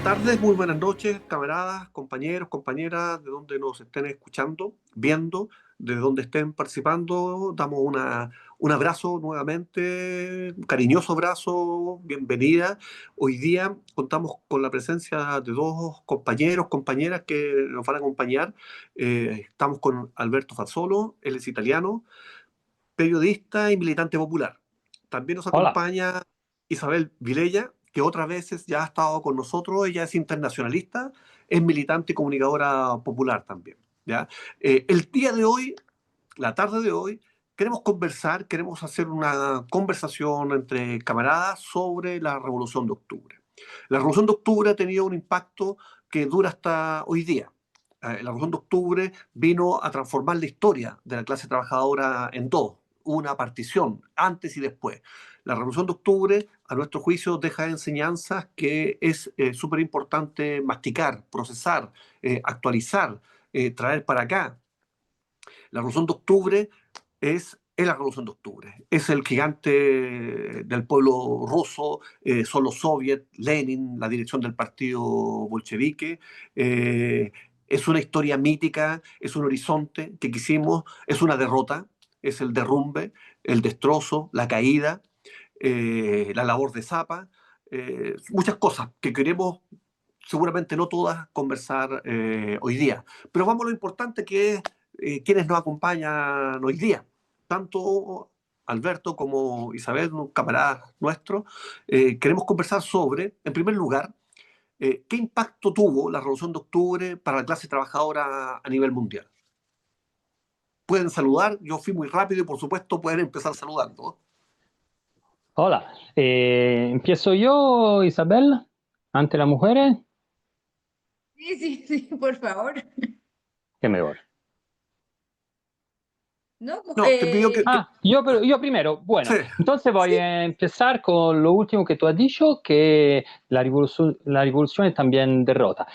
tardes, muy buenas noches, camaradas, compañeros, compañeras, de donde nos estén escuchando, viendo, de donde estén participando. Damos un abrazo nuevamente, un cariñoso abrazo, bienvenida. Hoy día contamos con la presencia de dos compañeros, compañeras que nos van a acompañar. Estamos con Alberto Fazzolo, él es italiano, periodista y militante popular. También nos Hola, acompaña Isabel Vilella, que otras veces ya ha estado con nosotros. Ella es internacionalista, es militante y comunicadora popular también. ¿Ya? El día de hoy, la tarde de hoy, queremos conversar, queremos hacer una conversación entre camaradas sobre la Revolución de Octubre. La Revolución de Octubre ha tenido un impacto que dura hasta hoy día. La Revolución de Octubre vino a transformar la historia de la clase trabajadora en dos, una partición antes y después. La Revolución de Octubre, a nuestro juicio, deja enseñanzas que es súper importante masticar, procesar, actualizar, traer para acá. La Revolución de Octubre es la Revolución de Octubre. Es el gigante del pueblo ruso, son los soviets, Lenin, la dirección del partido bolchevique. eh, es una historia mítica, es un horizonte que quisimos, es una derrota, es el derrumbe, el destrozo, la caída, la labor de Zappa, muchas cosas que queremos, seguramente no todas, conversar hoy día. Pero vamos a lo importante que es quienes nos acompañan hoy día. Tanto Alberto como Isabel, camaradas nuestros, queremos conversar sobre, en primer lugar, qué impacto tuvo la Revolución de Octubre para la clase trabajadora a nivel mundial. Pueden saludar, yo fui muy rápido y por supuesto pueden empezar saludando. hola. Empiezo yo, Isabel, ante las mujeres, Sí, sí, sí, por favor. qué mejor. No, No, te pido que Yo primero. sí, Bueno, entonces voy sí, a empezar con lo último que tú has dicho, que la revolución es también derrota.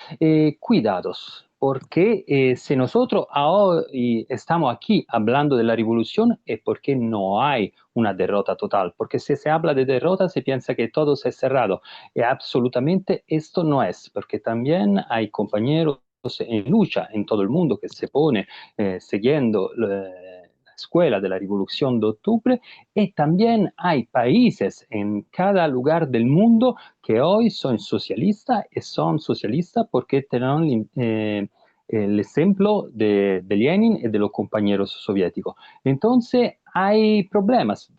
Cuidados, porque si nosotros hoy estamos aquí hablando de la revolución es porque no hay una derrota total, porque si se habla de derrota se piensa que todo se ha cerrado, y absolutamente esto no es, porque también hay compañeros en lucha en todo el mundo que se pone siguiendo la escuela de la Revolución de Octubre, y también hay países en cada lugar del mundo que hoy son socialistas y son socialistas porque tienen el ejemplo de Lenin y de los compañeros soviéticos. Entonces hay problemas,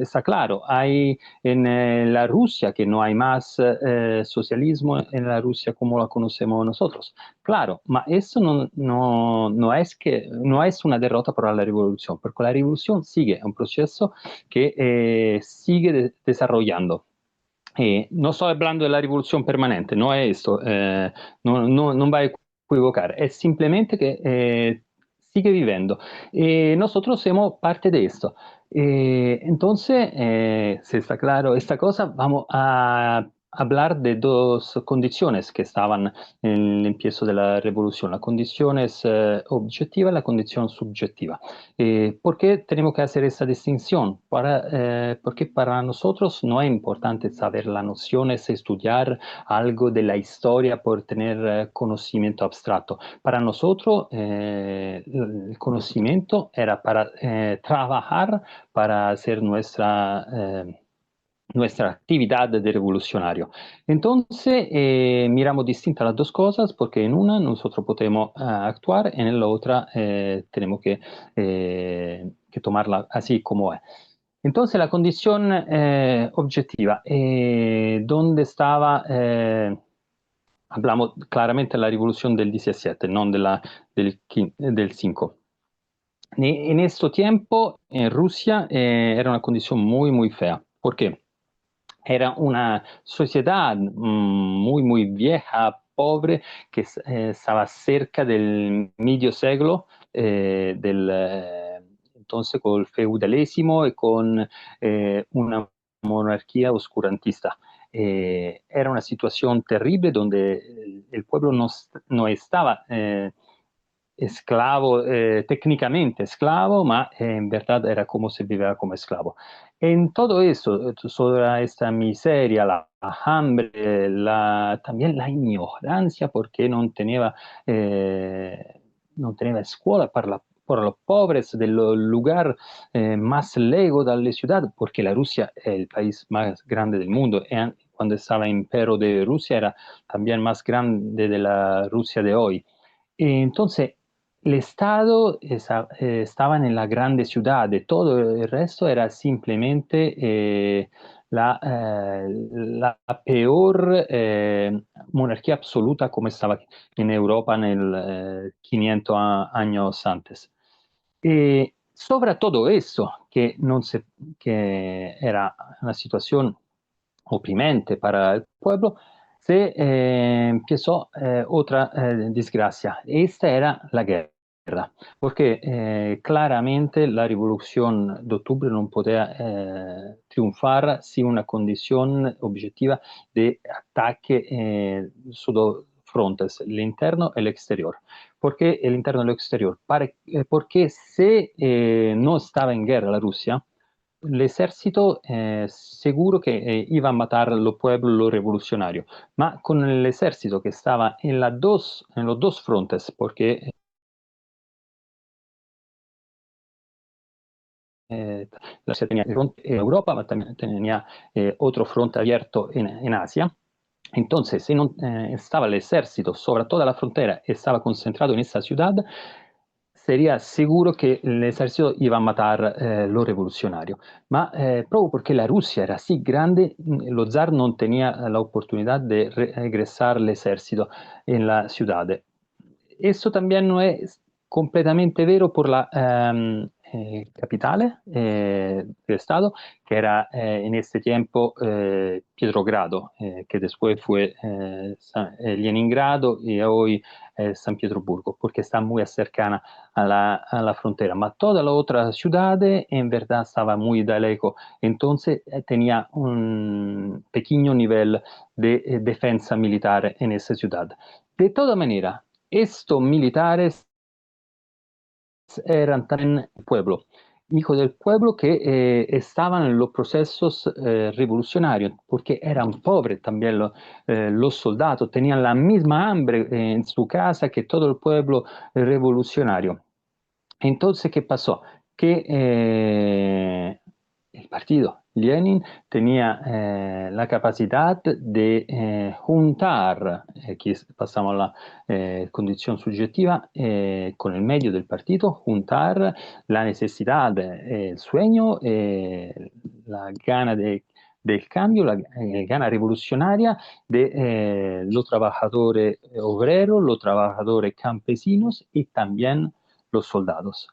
está claro, hay en la Rusia que no hay más socialismo en la Rusia como la conocemos nosotros. Claro, ma eso no es que, no es una derrota para la revolución, porque la revolución sigue, es un proceso que sigue desarrollando. No estoy hablando de la revolución permanente, no es esto, no va a equivocar, es simplemente que sigue viviendo. Nosotros somos parte de esto. Entonces, si está claro esta cosa, vamos a hablar de dos condiciones que estaban en el empiezo de la revolución, la condición es objetiva y la condición subjetiva. ¿Por qué tenemos que hacer esa distinción? Porque para nosotros no es importante saber las nociones, estudiar algo de la historia por tener conocimiento abstracto. Para nosotros el conocimiento era para trabajar, para hacer nuestra actividad de revolucionario. Entonces, miramos distintas las dos cosas porque en una nosotros podemos actuar, en la otra tenemos que tomarla así como es. Entonces, la condición objetiva, ¿dónde estaba? Hablamos claramente de la revolución del 17, no del 5. En este tiempo, en Rusia era una condición muy, muy fea. ¿Por qué? Era una sociedad muy vieja, pobre, que estaba cerca del medio siglo, entonces con el feudalesimo y con una monarquía oscurantista. Era una situación terrible donde el pueblo no estaba esclavo, técnicamente esclavo, ma en verdad era como se viveva come esclavo. En todo eso, sobre esta miseria, la hambre, también la ignorancia, porque no tenía escuela para los pobres del lugar más lejos de la ciudad, porque la Rusia es el país más grande del mundo. Cuando estaba el imperio de Rusia era también más grande de la Rusia de hoy. Entonces, el Estado estaba en la grande ciudad, y todo el resto era simplemente la peor monarquía absoluta como estaba en Europa en el 500 años antes. Sobre todo eso, que era una situación oprimente para el pueblo, se empezó otra desgracia. Esta era la guerra, porque claramente la revolución de octubre no podía triunfar sin una condición objetiva de ataque su dos frontes, el interno y el exterior. ¿Por qué el interno y el exterior? Porque si no estaba en guerra la Rusia, el ejército seguro que iba a matar los pueblos revolucionarios, ma con el ejército que estaba en los dos frontes, porque la Rusia tenía el fronte en Europa, pero también tenía otro fronte abierto en Asia. Entonces, si no estaba el ejército sobre toda la frontera y estaba concentrado en esa ciudad, sería seguro que el ejército iba a matar los revolucionarios. Ma proprio porque la Rusia era así grande, lo zar no tenía la oportunidad de regresar el ejército en la ciudad. Eso también no es completamente vero por la capitale del Estado, que era en este tiempo Pietrogrado, que después fue Leningrado y hoy San Pietroburgo, porque está muy cercana a la frontera. Ma toda la otra ciudad en verdad estaba muy de lejos, entonces tenía un pequeño nivel de defensa militar en esa ciudad. De toda manera, estos militares eran también el pueblo, hijos del pueblo que estaban en los procesos revolucionarios, porque eran pobres también los soldados, tenían la misma hambre en su casa que todo el pueblo revolucionario. Entonces, ¿qué pasó? Que el partido Lenin tenía la capacidad de juntar, aquí pasamos a la condición subjetiva, con el medio del partido, juntar la necesidad, el sueño, la gana del cambio, la gana revolucionaria de los trabajadores obreros, los trabajadores campesinos y también los soldados.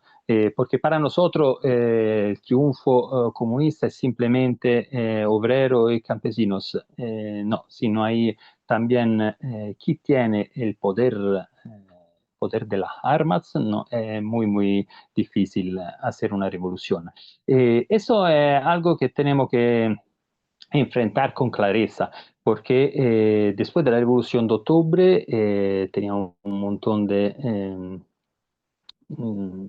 Porque para nosotros el triunfo comunista es simplemente obrero y campesinos. No, sino hay también quien tiene el poder de las armas, no, es muy, muy difícil hacer una revolución. Eso es algo que tenemos que enfrentar con clareza, porque después de la Revolución de Octubre teníamos un montón de mm,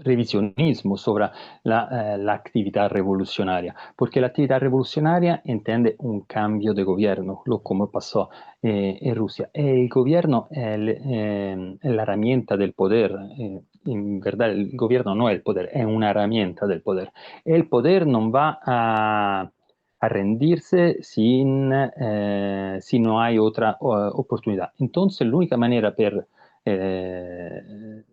revisionismo sobre la actividad revolucionaria, porque la actividad revolucionaria entiende un cambio de gobierno, lo como pasó en Rusia. El gobierno es la herramienta del poder. En verdad, el gobierno no es el poder, es una herramienta del poder. El poder no va a rendirse si no hay otra oportunidad. Entonces, la única manera eh,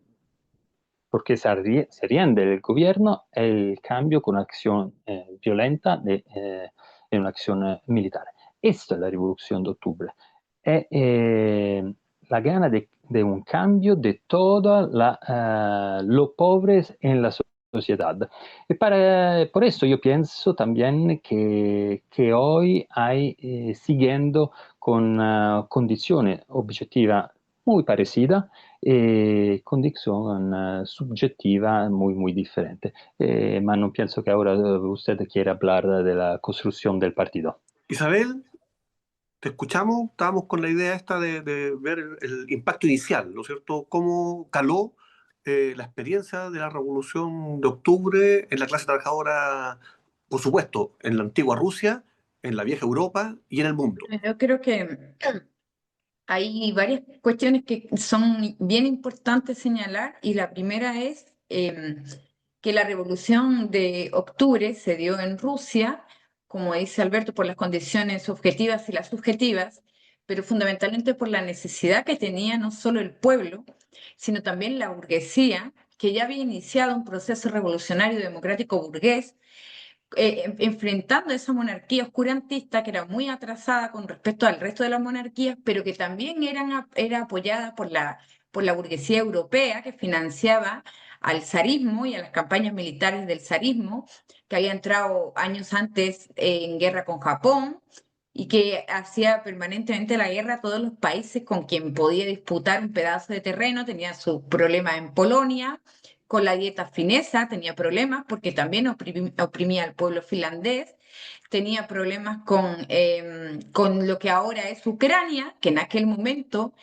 porque se rinde el gobierno el cambio con una acción violenta en una acción militar. Esta es la Revolución de Octubre. Es la gana de un cambio de todos los pobres en la sociedad. Y por eso yo pienso también que hoy hay, siguiendo con condiciones objetivas muy parecidas, condición subjetiva muy, muy diferente. Ma no pienso que ahora usted quiera hablar de la construcción del partido. Isabel, te escuchamos, estábamos con la idea esta de ver el impacto inicial, ¿no es cierto? Cómo caló la experiencia de la Revolución de Octubre en la clase trabajadora por supuesto, en la antigua Rusia, en la vieja Europa y en el mundo. Yo creo que hay varias cuestiones que son bien importantes señalar y la primera es que la revolución de octubre se dio en Rusia, como dice Alberto, por las condiciones objetivas y las subjetivas, pero fundamentalmente por la necesidad que tenía no solo el pueblo, sino también la burguesía, que ya había iniciado un proceso revolucionario democrático burgués enfrentando esa monarquía oscurantista que era muy atrasada con respecto al resto de las monarquías, pero que también era apoyada por la burguesía europea que financiaba al zarismo y a las campañas militares del zarismo, que había entrado años antes en guerra con Japón y que hacía permanentemente la guerra a todos los países con quien podía disputar un pedazo de terreno. Tenía sus problemas en Polonia con la dieta finesa, tenía problemas porque también oprimía al pueblo finlandés, tenía problemas con lo que ahora es Ucrania, que en aquel momento,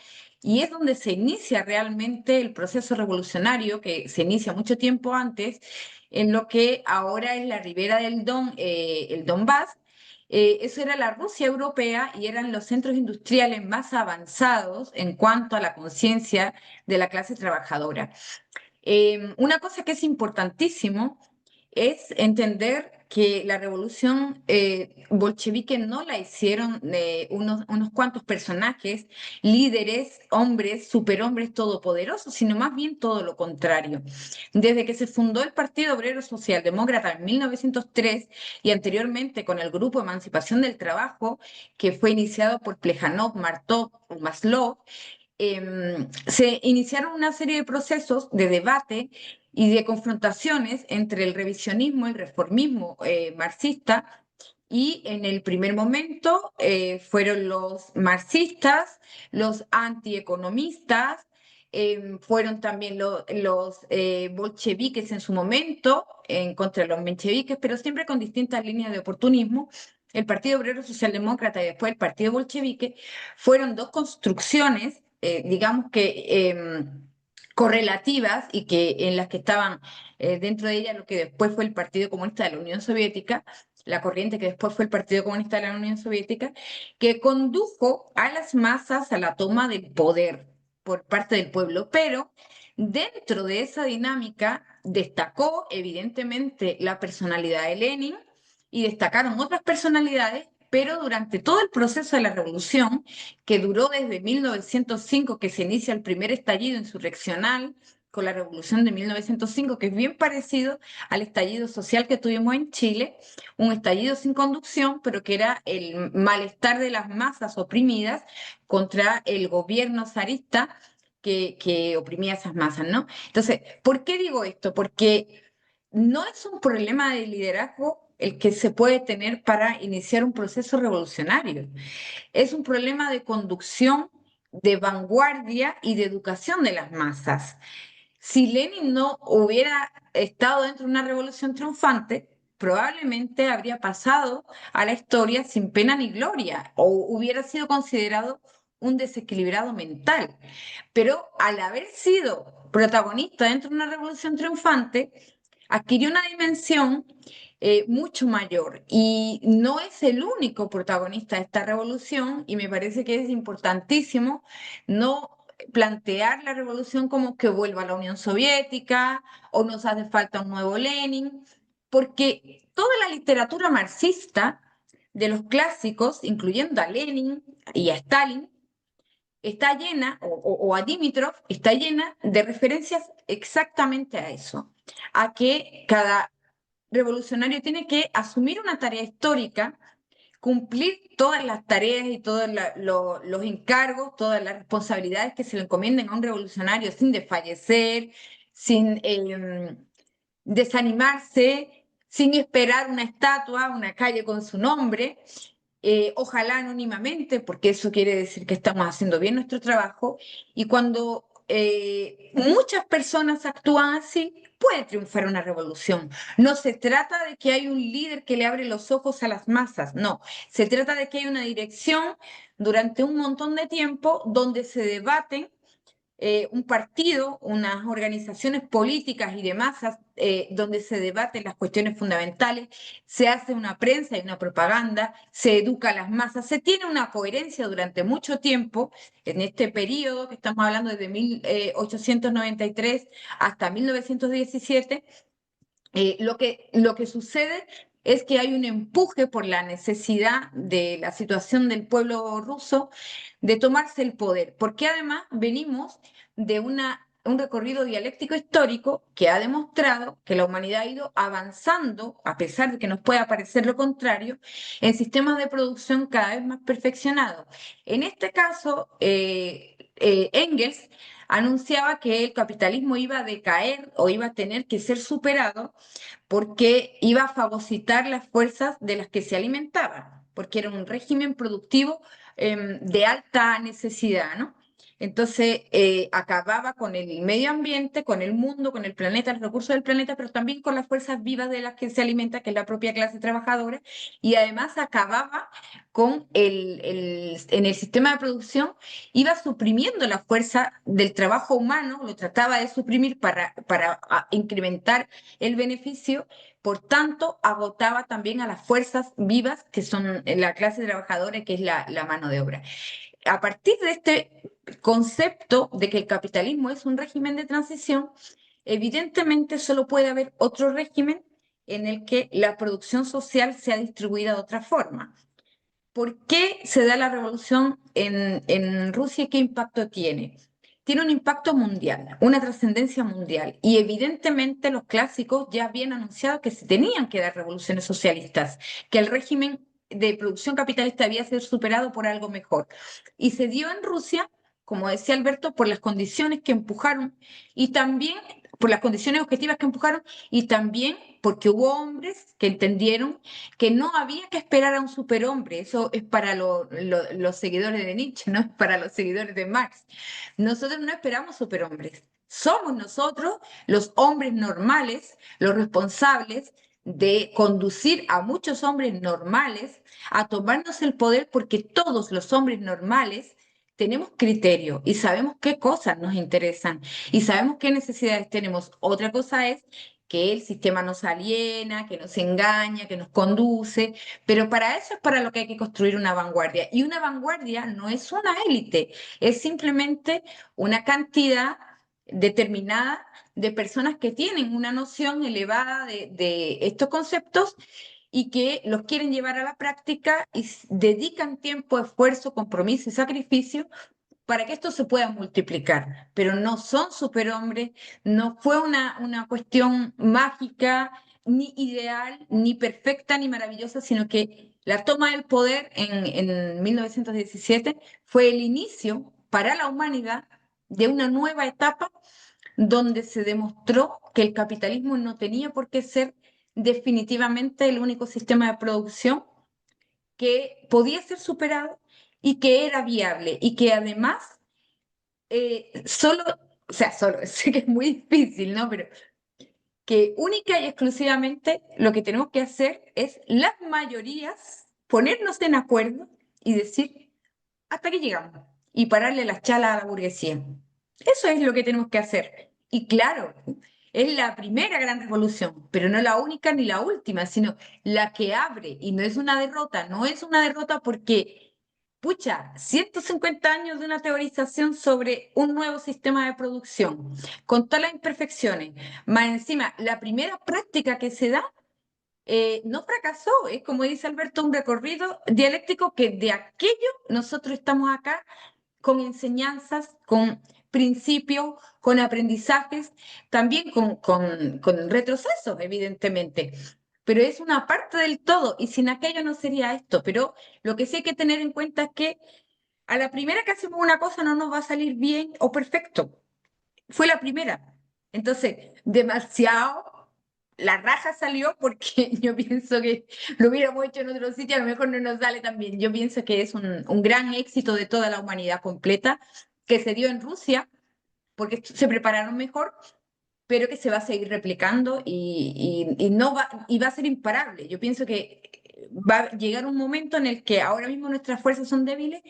y es donde se inicia realmente el proceso revolucionario, que se inicia mucho tiempo antes, en lo que ahora es la ribera del el Donbass. Eso era la Rusia europea y eran los centros industriales más avanzados en cuanto a la conciencia de la clase trabajadora. Una cosa que es importantísimo es entender que la revolución bolchevique no la hicieron unos cuantos personajes, líderes, hombres, superhombres todopoderosos, sino más bien todo lo contrario. Desde que se fundó el Partido Obrero Socialdemócrata en 1903 y anteriormente con el Grupo Emancipación del Trabajo, que fue iniciado por Plejanov, Martov, Maslov, se iniciaron una serie de procesos de debate y de confrontaciones entre el revisionismo y el reformismo marxista. Y en el primer momento fueron los marxistas, los antieconomistas, fueron también los bolcheviques en su momento, en contra de los mencheviques, pero siempre con distintas líneas de oportunismo. El Partido Obrero Socialdemócrata y después el Partido Bolchevique fueron dos construcciones, digamos que correlativas y que en las que estaban dentro de ella lo que después fue el Partido Comunista de la Unión Soviética, la corriente que después fue el Partido Comunista de la Unión Soviética, que condujo a las masas a la toma del poder por parte del pueblo, pero dentro de esa dinámica destacó evidentemente la personalidad de Lenin y destacaron otras personalidades, pero durante todo el proceso de la revolución, que duró desde 1905, que se inicia el primer estallido insurreccional, con la revolución de 1905, que es bien parecido al estallido social que tuvimos en Chile, un estallido sin conducción, pero que era el malestar de las masas oprimidas contra el gobierno zarista que oprimía a esas masas, ¿no? Entonces, ¿por qué digo esto? Porque no es un problema de liderazgo el que se puede tener para iniciar un proceso revolucionario. Es un problema de conducción, de vanguardia y de educación de las masas. Si Lenin no hubiera estado dentro de una revolución triunfante, probablemente habría pasado a la historia sin pena ni gloria o hubiera sido considerado un desequilibrado mental. Pero al haber sido protagonista dentro de una revolución triunfante, adquirió una dimensión mucho mayor y no es el único protagonista de esta revolución y me parece que es importantísimo no plantear la revolución como que vuelva a la Unión Soviética o nos hace falta un nuevo Lenin, porque toda la literatura marxista de los clásicos, incluyendo a Lenin y a Stalin, está llena, o a Dimitrov, está llena de referencias exactamente a eso, a que cada revolucionario tiene que asumir una tarea histórica, cumplir todas las tareas y todos los encargos, todas las responsabilidades que se le encomienden a un revolucionario sin desfallecer, sin desanimarse, sin esperar una estatua, una calle con su nombre, ojalá anónimamente, porque eso quiere decir que estamos haciendo bien nuestro trabajo, y cuando muchas personas actúan así, puede triunfar una revolución. No se trata de que hay un líder que le abre los ojos a las masas, no, se trata de que hay una dirección durante un montón de tiempo donde se debaten un partido, unas organizaciones políticas y de masas donde se debaten las cuestiones fundamentales, se hace una prensa y una propaganda, se educa a las masas, se tiene una coherencia durante mucho tiempo en este periodo que estamos hablando desde 1893 hasta 1917. Lo que sucede es que hay un empuje por la necesidad de la situación del pueblo ruso de tomarse el poder, porque además venimos de un recorrido dialéctico histórico que ha demostrado que la humanidad ha ido avanzando, a pesar de que nos pueda parecer lo contrario, en sistemas de producción cada vez más perfeccionados. En este caso, Engels anunciaba que el capitalismo iba a decaer o iba a tener que ser superado porque iba a fagocitar las fuerzas de las que se alimentaba, porque era un régimen productivo de alta necesidad, ¿no? Entonces, acababa con el medio ambiente, con el mundo, con el planeta, los recursos del planeta, pero también con las fuerzas vivas de las que se alimenta, que es la propia clase trabajadora, y además acababa con en el sistema de producción, iba suprimiendo la fuerza del trabajo humano, lo trataba de suprimir para incrementar el beneficio, por tanto, agotaba también a las fuerzas vivas, que son la clase trabajadora, que es la mano de obra. A partir de este concepto de que el capitalismo es un régimen de transición, evidentemente solo puede haber otro régimen en el que la producción social sea distribuida de otra forma. ¿Por qué se da la revolución en Rusia y qué impacto tiene? Tiene un impacto mundial, una trascendencia mundial. Y evidentemente los clásicos ya habían anunciado que se tenían que dar revoluciones socialistas, que el régimen de producción capitalista debía ser superado por algo mejor. Y se dio en Rusia, como decía Alberto, por las condiciones que empujaron y también por las condiciones objetivas que empujaron y también porque hubo hombres que entendieron que no había que esperar a un superhombre. Eso es para los seguidores de Nietzsche, no es para los seguidores de Marx. Nosotros no esperamos superhombres. Somos nosotros los hombres normales, los responsables de conducir a muchos hombres normales a tomarnos el poder, porque todos los hombres normales tenemos criterio y sabemos qué cosas nos interesan y sabemos qué necesidades tenemos. Otra cosa es que el sistema nos aliena, que nos engaña, que nos conduce, pero para eso es para lo que hay que construir una vanguardia. Y una vanguardia no es una élite, es simplemente una cantidad determinada de personas que tienen una noción elevada de estos conceptos y que los quieren llevar a la práctica y dedican tiempo, esfuerzo, compromiso y sacrificio para que esto se pueda multiplicar, pero no son superhombres, no fue una cuestión mágica, ni ideal, ni perfecta, ni maravillosa, sino que la toma del poder en 1917 fue el inicio para la humanidad de una nueva etapa donde se demostró que el capitalismo no tenía por qué ser definitivamente el único sistema de producción, que podía ser superado y que era viable y que además solo, o sea, solo, sé que es muy difícil, ¿no? Pero que única y exclusivamente lo que tenemos que hacer es las mayorías ponernos en acuerdo y decir hasta que llegamos y pararle las chalas a la burguesía. Eso es lo que tenemos que hacer. Y claro, es la primera gran revolución, pero no la única ni la última, sino la que abre, y no es una derrota, no es una derrota porque, pucha, 150 años de una teorización sobre un nuevo sistema de producción, con todas las imperfecciones, más encima, la primera práctica que se da no fracasó, es como dice Alberto, un recorrido dialéctico que de aquello nosotros estamos acá con enseñanzas, con principios, con aprendizajes, también con retrocesos, evidentemente. Pero es una parte del todo y sin aquello no sería esto. Pero lo que sí hay que tener en cuenta es que a la primera que hacemos una cosa no nos va a salir bien o perfecto. Fue la primera. Entonces, demasiado la raja salió porque yo pienso que lo hubiéramos hecho en otro sitio, a lo mejor no nos sale tan bien. Yo pienso que es un gran éxito de toda la humanidad completa que se dio en Rusia porque se prepararon mejor, pero que se va a seguir replicando y no y va a ser imparable. Yo pienso que va a llegar un momento en el que ahora mismo nuestras fuerzas son débiles,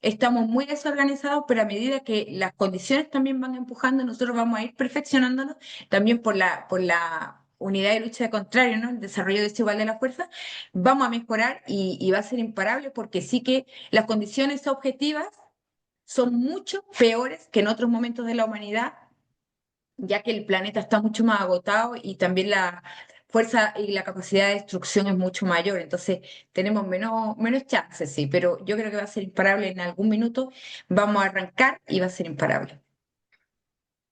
estamos muy desorganizados, pero a medida que las condiciones también van empujando, nosotros vamos a ir perfeccionándonos también por la unidad de lucha de contrario, ¿no? El desarrollo desigual de la fuerza, vamos a mejorar y va a ser imparable porque sí que las condiciones objetivas son mucho peores que en otros momentos de la humanidad, ya que el planeta está mucho más agotado y también la fuerza y la capacidad de destrucción es mucho mayor. Entonces tenemos menos chances, sí, pero yo creo que va a ser imparable en algún minuto. Vamos a arrancar y va a ser imparable.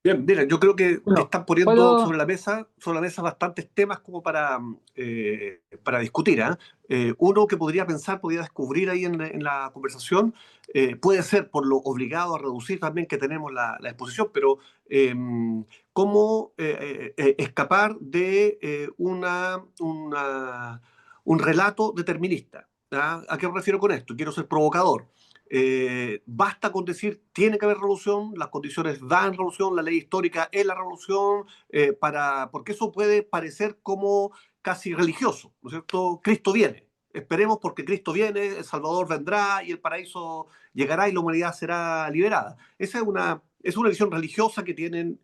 Bien, mira, yo creo que Bueno, están poniendo puedo, sobre la mesa bastantes temas como para discutir, ¿ah? Uno que podría descubrir ahí en la conversación, puede ser por lo obligado a reducir también que tenemos la exposición, pero eh, cómo escapar de un relato determinista. ¿Ah? ¿A qué me refiero con esto? Quiero ser provocador. Basta con decir tiene que haber revolución, las condiciones dan revolución, la ley histórica es la revolución, porque eso puede parecer como casi religioso, ¿no es cierto? Cristo viene, esperemos porque Cristo viene, el Salvador vendrá y el paraíso llegará y la humanidad será liberada. Esa es una visión religiosa que tienen,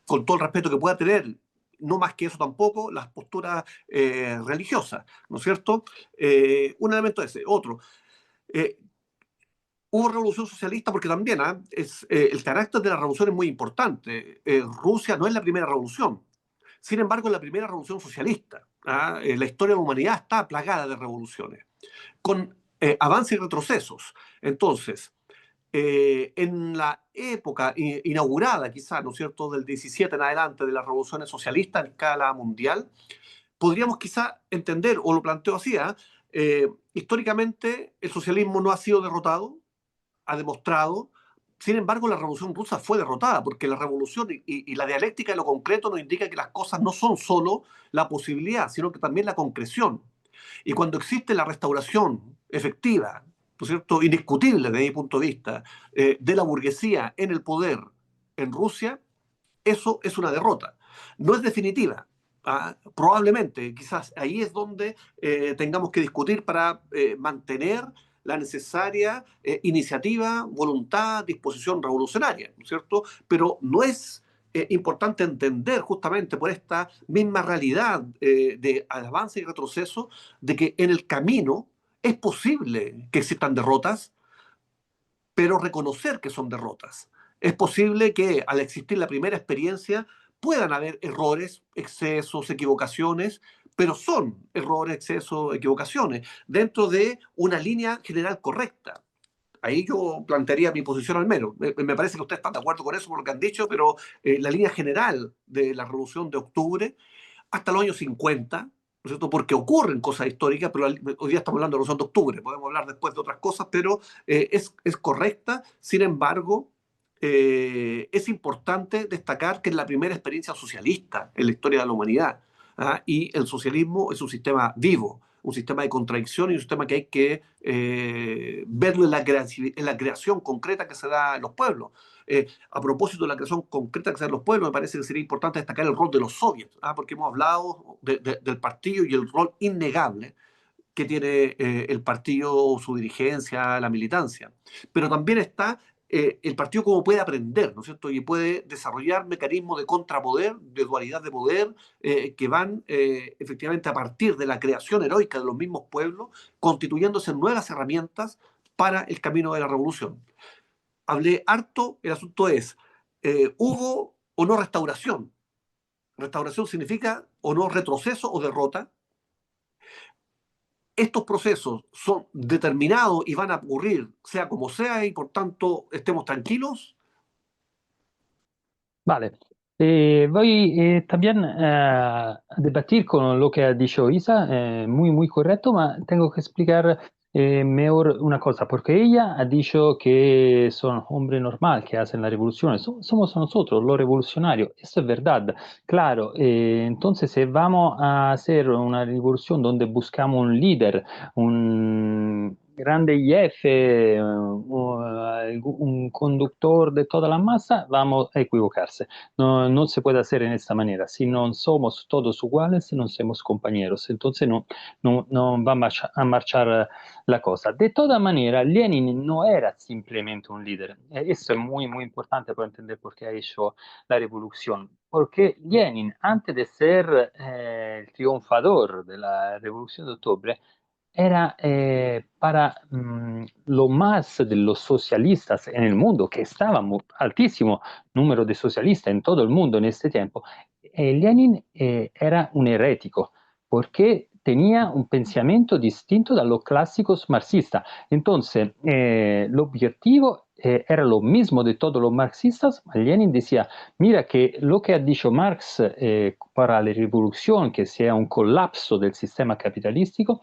con todo el respeto que pueda tener, no más que eso tampoco, las posturas religiosas, ¿no es cierto? Un elemento ese. Otro, eh, hubo revolución socialista porque también el carácter de la revolución es muy importante. Rusia no es la primera revolución. Sin embargo, es la primera revolución socialista. ¿Ah? La historia de la humanidad está plagada de revoluciones, con avances y retrocesos. Entonces, en la época inaugurada, quizá, ¿no es cierto?, del 17 en adelante, de las revoluciones socialistas en escala mundial, podríamos quizá entender, o lo planteo así, históricamente el socialismo no ha sido derrotado, ha demostrado. Sin embargo, la revolución rusa fue derrotada, porque la revolución y la dialéctica de lo concreto nos indica que las cosas no son solo la posibilidad, sino que también la concreción. Y cuando existe la restauración efectiva, ¿no es cierto?, indiscutible desde mi punto de vista, de la burguesía en el poder en Rusia, eso es una derrota. No es definitiva. Probablemente, quizás ahí es donde tengamos que discutir para mantener la necesaria iniciativa, voluntad, disposición revolucionaria, ¿no es cierto? Pero no es importante entender justamente por esta misma realidad de avance y retroceso, de que en el camino es posible que existan derrotas, pero reconocer que son derrotas. Es posible que al existir la primera experiencia puedan haber errores, excesos, equivocaciones, pero son errores, excesos, equivocaciones, dentro de una línea general correcta. Ahí yo plantearía mi posición al menos. Me parece que ustedes están de acuerdo con eso por lo que han dicho, pero la línea general de la Revolución de Octubre hasta los años 50, ¿no es cierto? Porque ocurren cosas históricas, pero hoy día estamos hablando de la Revolución de Octubre, podemos hablar después de otras cosas, pero es correcta. Sin embargo, es importante destacar que es la primera experiencia socialista en la historia de la humanidad. ¿Ah? Y el socialismo es un sistema vivo, un sistema de contradicción y un sistema que hay que verlo en la creación concreta que se da en los pueblos. A propósito de la creación concreta que se da en los pueblos, me parece que sería importante destacar el rol de los soviets, porque hemos hablado del partido y el rol innegable que tiene el partido, su dirigencia, la militancia. Pero también está el partido como puede aprender, ¿no es cierto? Y puede desarrollar mecanismos de contrapoder, de dualidad de poder, que van efectivamente a partir de la creación heroica de los mismos pueblos, constituyéndose en nuevas herramientas para el camino de la revolución. Hablé harto, el asunto es, ¿hubo o no restauración? Restauración significa o no retroceso o derrota. Estos procesos son determinados y van a ocurrir, sea como sea, y por tanto estemos tranquilos. vale. Voy también a debatir con lo que ha dicho Isa, muy, muy correcto, ma tengo que explicar mejor una cosa, porque ella ha dicho que son hombres normales que hacen la revolución, somos nosotros los revolucionarios, eso es verdad, claro, entonces si vamos a hacer una revolución donde buscamos un líder, grande IF, un conductor de toda la masa, vamos a equivocarse. No, no se puede hacer en esta manera. Si no somos todos iguales, no somos compañeros. Entonces no va a marchar la cosa. De toda manera, Lenin no era simplemente un líder. Esto es muy, muy importante para entender por qué ha hecho la revolución. Porque Lenin, antes de ser el triunfador de la Revolución de Octubre, era para lo más de los socialistas en el mundo, que estaba altísimo número de socialistas en todo el mundo en este tiempo, Lenin era un herético, porque tenía un pensamiento distinto de los clásicos marxistas. Entonces, el objetivo era lo mismo de todos los marxistas. Lenin decía, mira que lo que ha dicho Marx para la revolución, que sea un colapso del sistema capitalístico,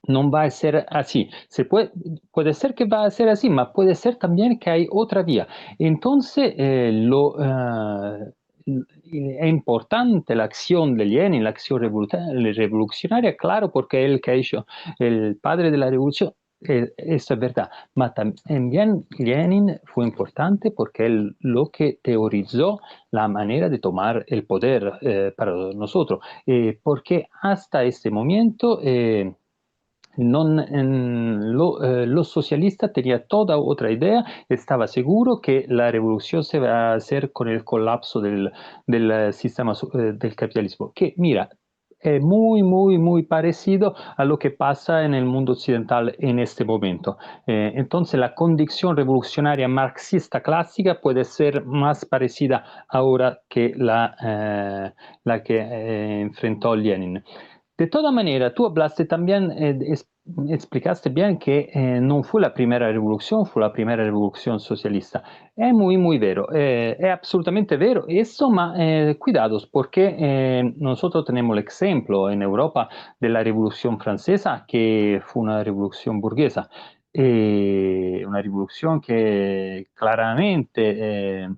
no va a ser así. Puede ser que va a ser así, pero puede ser también que hay otra vía. Entonces, es importante la acción de Lenin, la acción revolucionaria, claro, porque él que ha hecho el padre de la revolución. Eso es verdad, pero también Lenin fue importante porque él lo que teorizó la manera de tomar el poder para nosotros, porque hasta este momento los socialistas tenían toda otra idea, estaba seguro que la revolución se va a hacer con el colapso del sistema del capitalismo, que mira, es muy, muy, muy parecido a lo que pasa en el mundo occidental en este momento. Entonces, la condición revolucionaria marxista clásica puede ser más parecida ahora que la que enfrentó Lenin. De toda manera, tú hablaste también, explicaste bien que no fue la primera revolución, fue la primera revolución socialista. Es muy, muy vero, es absolutamente vero eso, pero cuidados, porque nosotros tenemos el ejemplo en Europa de la Revolución Francesa, que fue una revolución burguesa, una revolución que claramente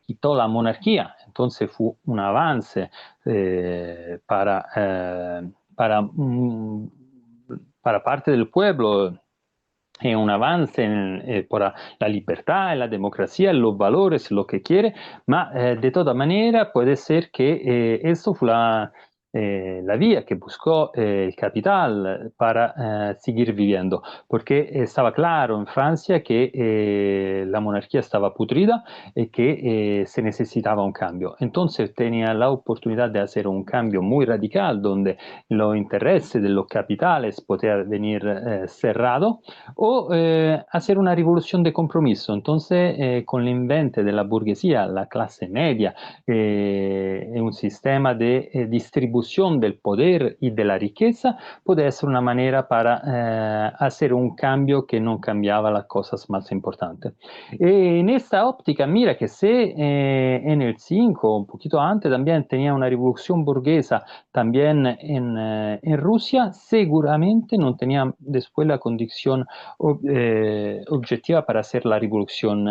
quitó la monarquía, entonces fue un avance para parte del pueblo, es un avance para la libertad, la democracia, los valores, lo que quiere, pero de toda manera puede ser que eso fue la vía que buscó el capital para seguir viviendo, porque estaba claro en Francia que la monarquía estaba putrida y que se necesitaba un cambio. Entonces tenía la oportunidad de hacer un cambio muy radical donde los intereses de los capitales podían venir cerrados o hacer una revolución de compromiso. Entonces, con el invento de la burguesía, la clase media, un sistema de distribución del poder y de la riqueza, puede ser una manera para hacer un cambio que no cambiaba las cosas más importantes. En esta óptica, mira que se en el 5, un poquito antes, también tenía una revolución burguesa también en Rusia, seguramente no tenía después la condición objetiva para hacer la revolución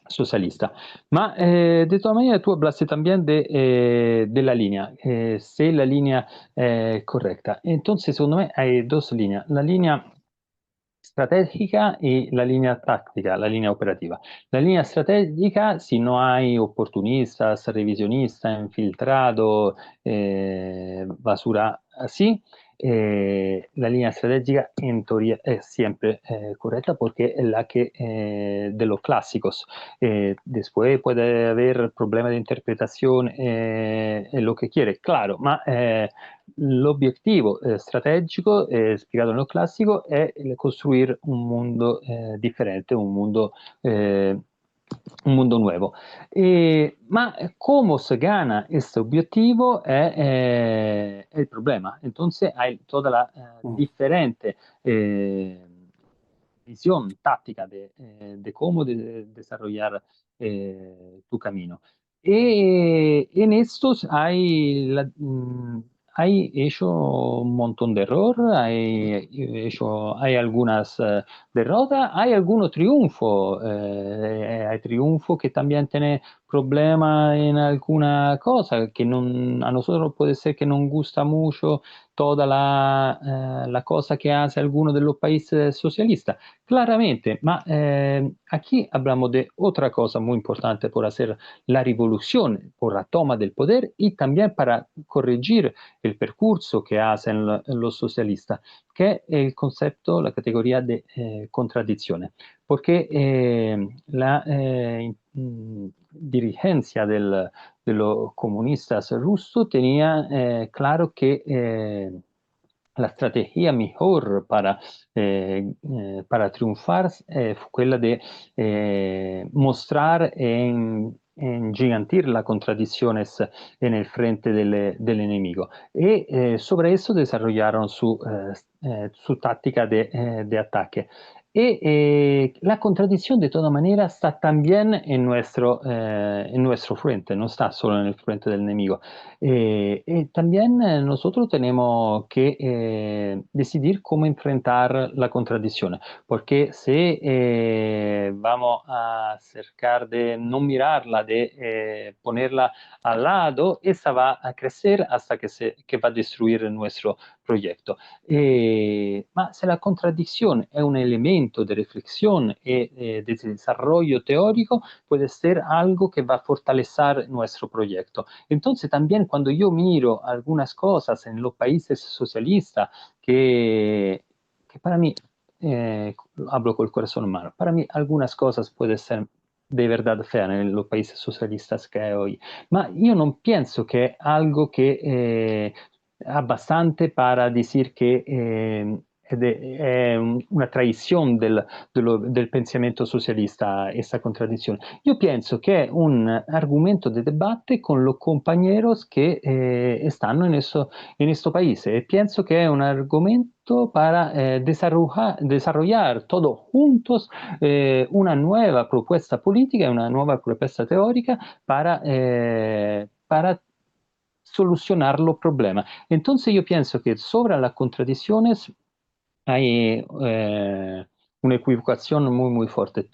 socialista. De todas maneras, tú hablaste también de la línea, si la línea correcta. Entonces, segundo me, hay dos líneas. La línea estratégica y la línea táctica, la línea operativa. La línea estratégica, si no hay oportunistas, revisionistas, infiltrado, basura así, la línea estratégica en teoría es siempre correcta porque es la que de los clásicos. Después puede haber problemas de interpretación en lo que quiere, claro, l'obiettivo strategico, spiegato nello classico, è il costruire un mondo differente, un mundo nuevo. Ma cómo se gana este objetivo es el problema. Entonces hay toda la diferente visión táctica de cómo desarrollar tu camino. En estos hay hecho un montón de error, hay algunas derrotas, hay algunos triunfos, hay triunfos que también tienen problemas en alguna cosa, que a nosotros puede ser que no gusta mucho toda la cosa que hace alguno de los países socialistas. Claramente, ma aquí hablamos de otra cosa muy importante por hacer la revolución, por la toma del poder y también para corregir el percurso que hacen los socialistas, que es el concepto, la categoría de contradicciones. Porque la dirigencia de los comunistas rusos tenía claro que la estrategia mejor para triunfar fue quella de mostrar gigantir las contradicciones en el frente del enemigo. Y sobre eso desarrollaron su táctica de ataque. Y la contradicción de toda manera está también en nuestro frente, no está solo en el frente del enemigo. También nosotros tenemos que decidir cómo enfrentar la contradicción, porque si vamos a acercar de no mirarla, de ponerla al lado, esa va a crecer hasta que va a destruir nuestro proyecto. Ma se la contradicción es un elemento de reflexión y de desarrollo teórico, puede ser algo que va a fortalecer nuestro proyecto. Entonces, también cuando yo miro algunas cosas en los países socialistas que para mí, hablo con el corazón en mano, para mí algunas cosas pueden ser de verdad feas en los países socialistas que hay hoy, ma io non penso che è algo che abbastanza para decir que è una traición del pensamiento socialista, esa contradicción. Yo pienso que es un argumento de debate con los compañeros que están en estos países. Y pienso que es un argumento para desarrollar todos juntos una nueva propuesta política, una nueva propuesta teórica para solucionar los problemas. Entonces yo pienso que sobre las contradicciones hay una equivocación muy, muy fuerte.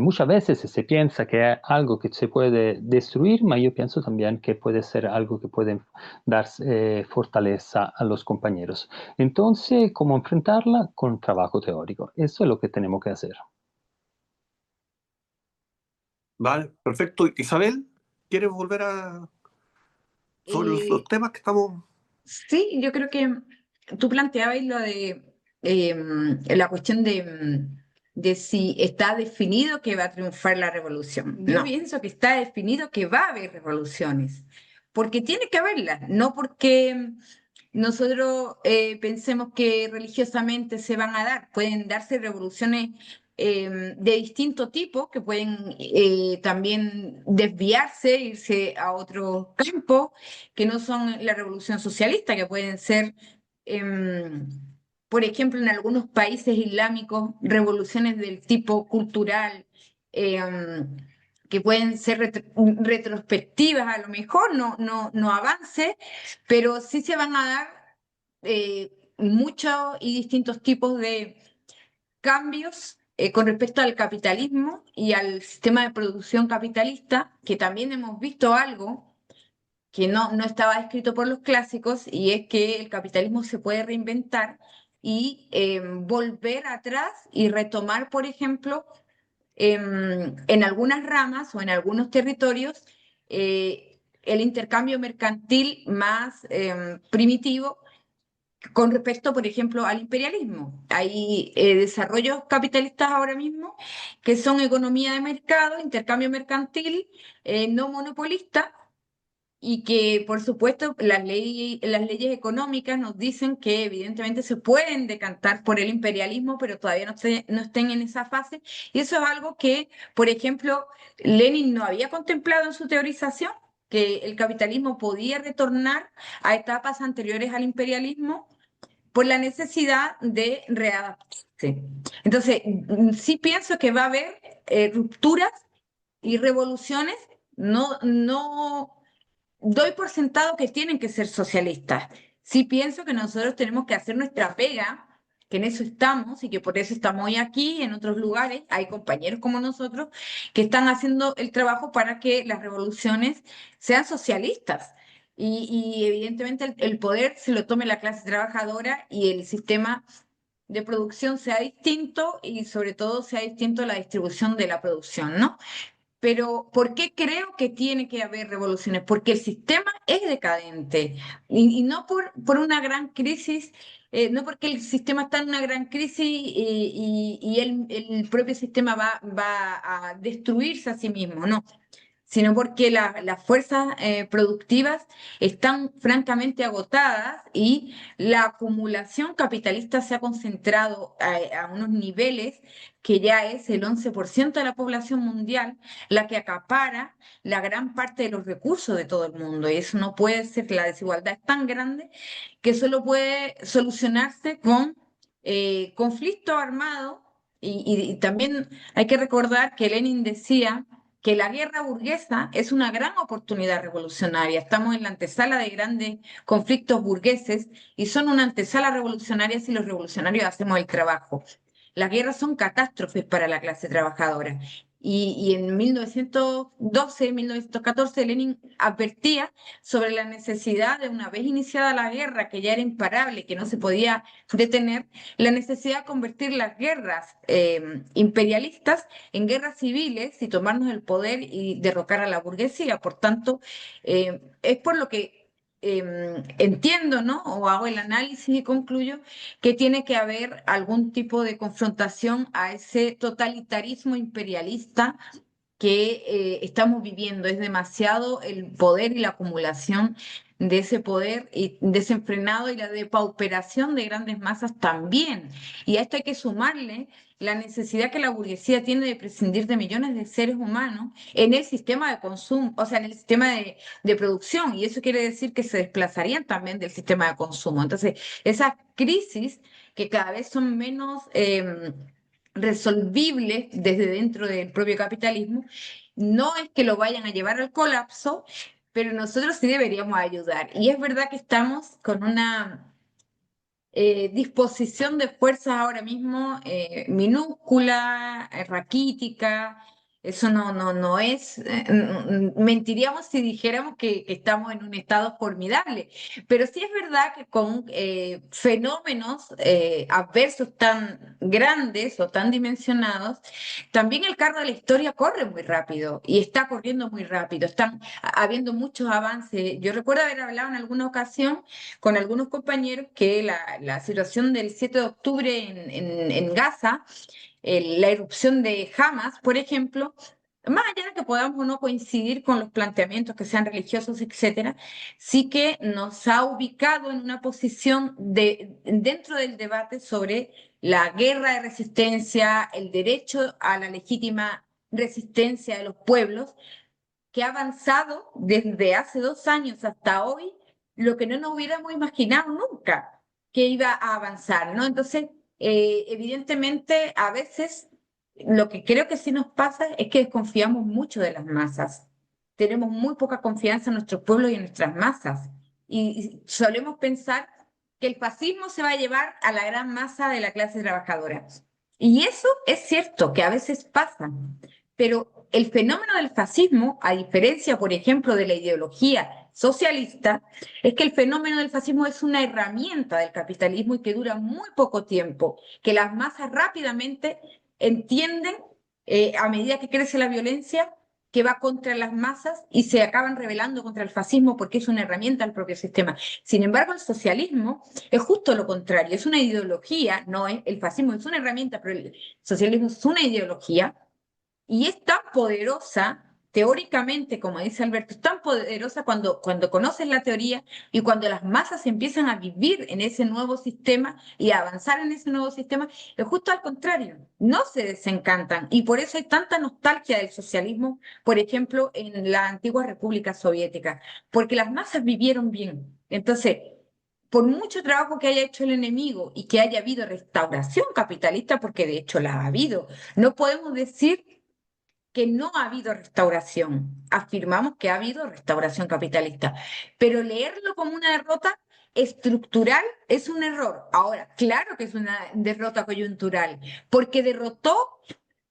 Muchas veces se piensa que es algo que se puede destruir, pero yo pienso también que puede ser algo que puede dar fortaleza a los compañeros. Entonces, ¿cómo enfrentarla? Con trabajo teórico. Eso es lo que tenemos que hacer. Vale, perfecto. Isabel, ¿quieres volver sobre los Eh, temas que estamos? sí, yo creo que tú planteabas lo de la cuestión de si está definido que va a triunfar la revolución. Yo No. pienso que está definido que va a haber revoluciones, porque tiene que haberlas, no porque nosotros pensemos que religiosamente se van a dar. Pueden darse revoluciones de distinto tipo que pueden también desviarse, irse a otro campo que no son la revolución socialista, que pueden ser, por ejemplo, en algunos países islámicos, revoluciones del tipo cultural. Que pueden ser retrospectivas, a lo mejor no avance, pero sí se van a dar muchos y distintos tipos de cambios con respecto al capitalismo y al sistema de producción capitalista, que también hemos visto algo que no estaba escrito por los clásicos, y es que el capitalismo se puede reinventar y volver atrás y retomar, por ejemplo, en algunas ramas o en algunos territorios el intercambio mercantil más primitivo con respecto, por ejemplo, al imperialismo. Hay desarrollos capitalistas ahora mismo que son economía de mercado, intercambio mercantil, no monopolista, y que, por supuesto, las leyes económicas nos dicen que evidentemente se pueden decantar por el imperialismo, pero todavía no estén en esa fase. Y eso es algo que, por ejemplo, Lenin no había contemplado en su teorización, que el capitalismo podía retornar a etapas anteriores al imperialismo por la necesidad de readaptarse. Entonces, sí pienso que va a haber rupturas y revoluciones. No doy por sentado que tienen que ser socialistas. Sí pienso que nosotros tenemos que hacer nuestra pega, que en eso estamos y que por eso estamos hoy aquí, en otros lugares. Hay compañeros como nosotros que están haciendo el trabajo para que las revoluciones sean socialistas. y evidentemente el poder se lo tome la clase trabajadora y el sistema de producción sea distinto y sobre todo sea distinto la distribución de la producción, ¿no? Pero ¿por qué creo que tiene que haber revoluciones? Porque el sistema es decadente y no por una gran crisis, no porque el sistema está en una gran crisis y el propio sistema va a destruirse a sí mismo, no, sino porque las fuerzas productivas están francamente agotadas y la acumulación capitalista se ha concentrado a unos niveles que ya es el 11% de la población mundial la que acapara la gran parte de los recursos de todo el mundo. Y eso no puede ser, la desigualdad es tan grande que solo puede solucionarse con conflicto armado. Y también hay que recordar que Lenin decía que la guerra burguesa es una gran oportunidad revolucionaria. Estamos en la antesala de grandes conflictos burgueses y son una antesala revolucionaria si los revolucionarios hacemos el trabajo. Las guerras son catástrofes para la clase trabajadora. Y en 1912, 1914, Lenin advertía sobre la necesidad de, una vez iniciada la guerra, que ya era imparable, que no se podía detener, la necesidad de convertir las guerras imperialistas en guerras civiles y tomarnos el poder y derrocar a la burguesía. Por tanto, es por lo que entiendo, ¿no? O hago el análisis y concluyo que tiene que haber algún tipo de confrontación a ese totalitarismo imperialista que estamos viviendo. Es demasiado el poder y la acumulación de ese poder y desenfrenado y la depauperación de grandes masas también. Y a esto hay que sumarle la necesidad que la burguesía tiene de prescindir de millones de seres humanos en el sistema de consumo, o sea, en el sistema de producción. Y eso quiere decir que se desplazarían también del sistema de consumo. Entonces, esas crisis que cada vez son menos resolvibles desde dentro del propio capitalismo, no es que lo vayan a llevar al colapso, pero nosotros sí deberíamos ayudar. Y es verdad que estamos con una disposición de fuerzas ahora mismo minúscula, raquítica. Eso no es, mentiríamos si dijéramos que estamos en un estado formidable, pero sí es verdad que con fenómenos adversos tan grandes o tan dimensionados, también el carro de la historia corre muy rápido y está corriendo muy rápido, están habiendo muchos avances. Yo recuerdo haber hablado en alguna ocasión con algunos compañeros que la situación del 7 de octubre en Gaza, la erupción de Hamas, por ejemplo, más allá de que podamos o no coincidir con los planteamientos que sean religiosos, etcétera, sí que nos ha ubicado en una posición dentro del debate sobre la guerra de resistencia, el derecho a la legítima resistencia de los pueblos, que ha avanzado desde hace 2 años hasta hoy, lo que no nos hubiéramos imaginado nunca que iba a avanzar, ¿no? Entonces, evidentemente, a veces lo que creo que sí nos pasa es que desconfiamos mucho de las masas. Tenemos muy poca confianza en nuestros pueblos y en nuestras masas. Y solemos pensar que el fascismo se va a llevar a la gran masa de la clase trabajadora. Y eso es cierto, que a veces pasa, pero el fenómeno del fascismo, a diferencia, por ejemplo, de la ideología socialista, es que el fenómeno del fascismo es una herramienta del capitalismo y que dura muy poco tiempo, que las masas rápidamente entienden, a medida que crece la violencia, que va contra las masas y se acaban rebelando contra el fascismo porque es una herramienta del propio sistema. Sin embargo, el socialismo es justo lo contrario, es una ideología, no es, el fascismo es una herramienta, pero el socialismo es una ideología y es tan poderosa, teóricamente, como dice Alberto, es tan poderosa cuando conoces la teoría y cuando las masas empiezan a vivir en ese nuevo sistema y a avanzar en ese nuevo sistema, es justo al contrario, no se desencantan. Y por eso hay tanta nostalgia del socialismo, por ejemplo, en la antigua República Soviética, porque las masas vivieron bien. Entonces, por mucho trabajo que haya hecho el enemigo y que haya habido restauración capitalista, porque de hecho la ha habido, no podemos decir que no ha habido restauración. Afirmamos que ha habido restauración capitalista, pero leerlo como una derrota estructural es un error. Ahora, claro que es una derrota coyuntural, porque derrotó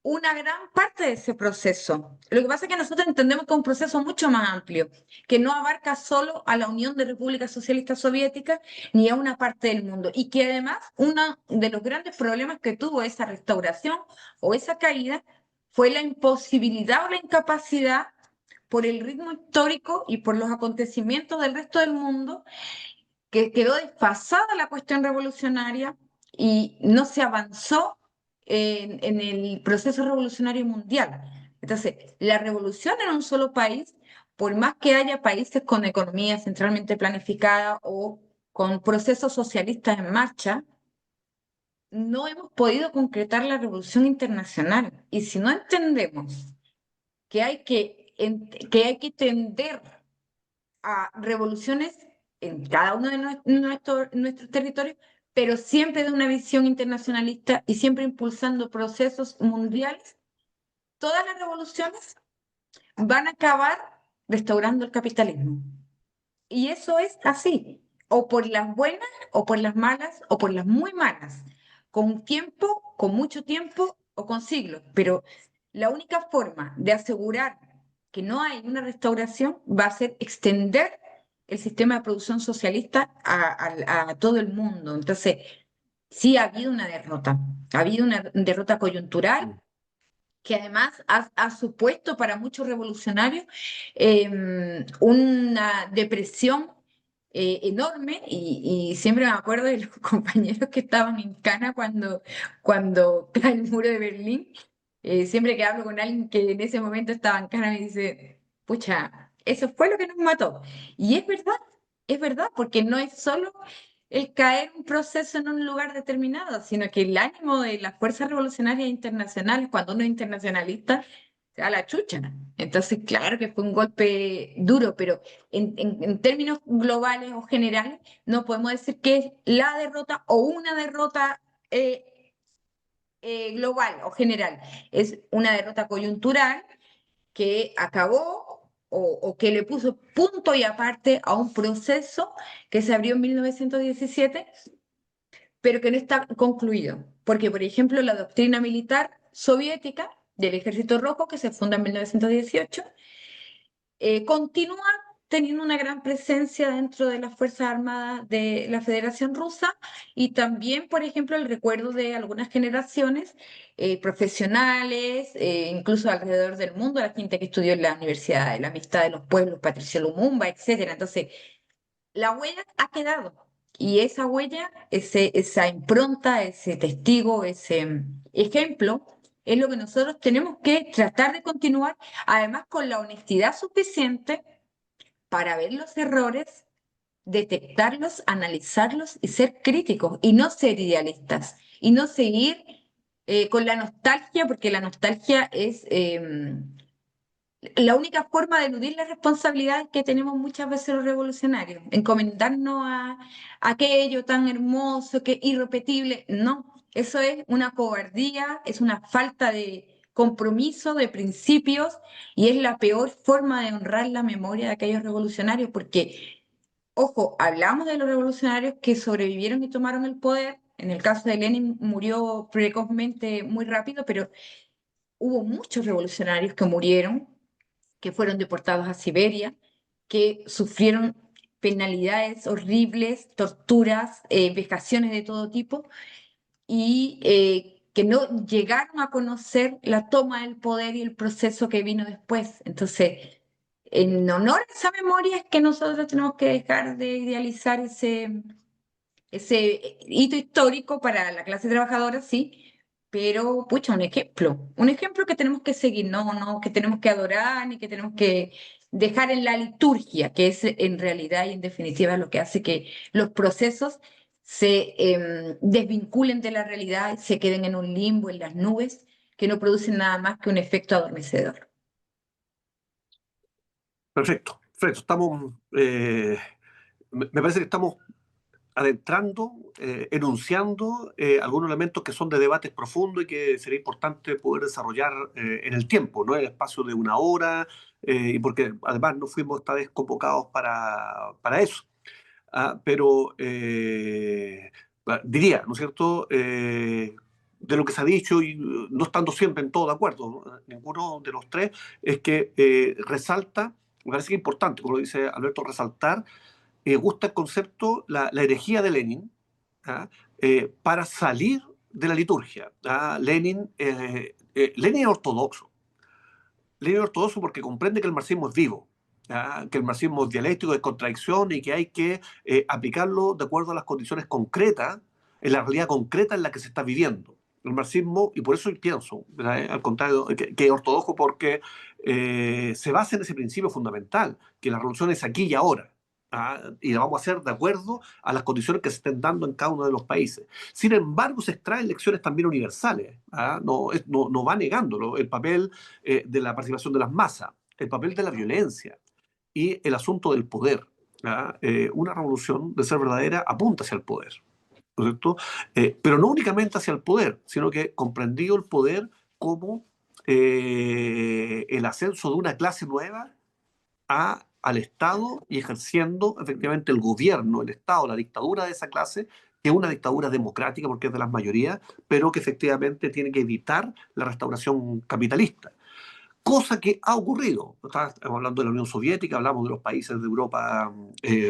una gran parte de ese proceso. Lo que pasa es que nosotros entendemos que es un proceso mucho más amplio, que no abarca solo a la Unión de Repúblicas Socialistas Soviéticas ni a una parte del mundo, y que además uno de los grandes problemas que tuvo esa restauración o esa caída fue la imposibilidad o la incapacidad por el ritmo histórico y por los acontecimientos del resto del mundo, que quedó desfasada la cuestión revolucionaria y no se avanzó en el proceso revolucionario mundial. Entonces, la revolución en un solo país, por más que haya países con economía centralmente planificada o con procesos socialistas en marcha, no hemos podido concretar la revolución internacional. Y si no entendemos que hay que tender a revoluciones en cada uno de nuestros territorios, pero siempre de una visión internacionalista y siempre impulsando procesos mundiales, todas las revoluciones van a acabar restaurando el capitalismo. Y eso es así, o por las buenas, o por las malas, o por las muy malas, con tiempo, con mucho tiempo o con siglos. Pero la única forma de asegurar que no hay una restauración va a ser extender el sistema de producción socialista a todo el mundo. Entonces, sí ha habido una derrota, ha habido una derrota coyuntural que además ha supuesto para muchos revolucionarios una depresión enorme y siempre me acuerdo de los compañeros que estaban en Cana cuando cae el muro de Berlín. Siempre que hablo con alguien que en ese momento estaba en Cana me dice, pucha, eso fue lo que nos mató. Y es verdad, porque no es solo el caer un proceso en un lugar determinado, sino que el ánimo de las fuerzas revolucionarias internacionales, cuando uno es internacionalista, se da la chucha. Entonces, claro que fue un golpe duro, pero en términos globales o generales, no podemos decir que es la derrota o una derrota global o general. Es una derrota coyuntural que acabó o que le puso punto y aparte a un proceso que se abrió en 1917 pero que no está concluido. Porque, por ejemplo, la doctrina militar soviética del Ejército Rojo, que se funda en 1918, continúa teniendo una gran presencia dentro de las Fuerzas Armadas de la Federación Rusa y también, por ejemplo, el recuerdo de algunas generaciones profesionales, incluso alrededor del mundo, la gente que estudió en la Universidad de la Amistad de los Pueblos, Patricio Lumumba, etcétera. Entonces, la huella ha quedado y esa huella, esa impronta, ese testigo, ese ejemplo, es lo que nosotros tenemos que tratar de continuar, además con la honestidad suficiente para ver los errores, detectarlos, analizarlos y ser críticos y no ser idealistas y no seguir con la nostalgia, porque la nostalgia es la única forma de eludir las responsabilidades que tenemos muchas veces los revolucionarios, encomendarnos a aquello tan hermoso, que irrepetible. No, eso es una cobardía, es una falta de compromiso, de principios, y es la peor forma de honrar la memoria de aquellos revolucionarios, porque, ojo, hablamos de los revolucionarios que sobrevivieron y tomaron el poder. En el caso de Lenin murió precozmente, muy rápido, pero hubo muchos revolucionarios que murieron que fueron deportados a Siberia, que sufrieron penalidades horribles, torturas, vejaciones de todo tipo, y que no llegaron a conocer la toma del poder y el proceso que vino después. Entonces, en honor a esa memoria es que nosotros tenemos que dejar de idealizar ese hito histórico para la clase trabajadora, sí, pero pucha, un ejemplo que tenemos que seguir, no que tenemos que adorar ni que tenemos que dejar en la liturgia, que es en realidad y en definitiva lo que hace que los procesos se desvinculen de la realidad y se queden en un limbo, en las nubes, que no producen nada más que un efecto adormecedor. Perfecto, perfecto. Me parece que estamos adentrando, enunciando algunos elementos que son de debates profundos y que sería importante poder desarrollar en el tiempo, no en el espacio de una hora, y porque además no fuimos esta vez convocados para eso. Pero diría, ¿no es cierto? de lo que se ha dicho, y no estando siempre en todo de acuerdo, ¿no? Ninguno de los tres, es que resalta, me parece que es importante, como lo dice Alberto, resaltar, gusta el concepto, la herejía de Lenin, ¿ah? Para salir de la liturgia. ¿Ah? Lenin es ortodoxo. Lenin es ortodoxo porque comprende que el marxismo es vivo, ¿ah? Que el marxismo es dialéctico, es contradicción y que hay que aplicarlo de acuerdo a las condiciones concretas, en la realidad concreta en la que se está viviendo. El marxismo, y por eso pienso, al contrario, que es ortodoxo porque se basa en ese principio fundamental, que la revolución es aquí y ahora. ¿Ah? Y la vamos a hacer de acuerdo a las condiciones que se estén dando en cada uno de los países. Sin embargo, se extraen lecciones también universales. ¿Ah? No va negándolo. El papel de la participación de las masas, el papel de la violencia y el asunto del poder. ¿Ah? Una revolución, de ser verdadera, apunta hacia el poder, ¿no es cierto? Pero no únicamente hacia el poder, sino que comprendido el poder como el ascenso de una clase nueva al Estado y ejerciendo efectivamente el gobierno, el Estado, la dictadura de esa clase, que es una dictadura democrática porque es de las mayorías, pero que efectivamente tiene que evitar la restauración capitalista. Cosa que ha ocurrido. Estamos hablando de la Unión Soviética, hablamos de los países de Europa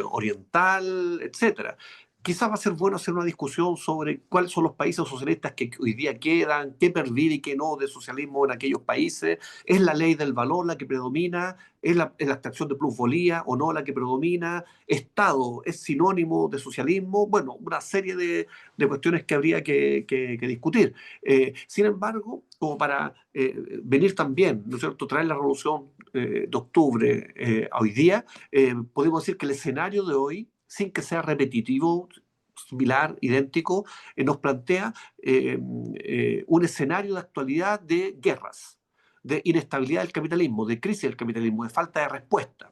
Oriental, etcétera. Quizás va a ser bueno hacer una discusión sobre cuáles son los países socialistas que hoy día quedan, qué pervive y qué no de socialismo en aquellos países. ¿Es la ley del valor la que predomina? ¿Es la extracción de plusvalía o no la que predomina? ¿Estado es sinónimo de socialismo? Bueno, una serie de cuestiones que habría que discutir. Sin embargo, como para venir también, ¿no es cierto?, traer la revolución de octubre a hoy día, podemos decir que el escenario de hoy, sin que sea repetitivo, similar, idéntico, nos plantea un escenario de actualidad de guerras, de inestabilidad del capitalismo, de crisis del capitalismo, de falta de respuesta.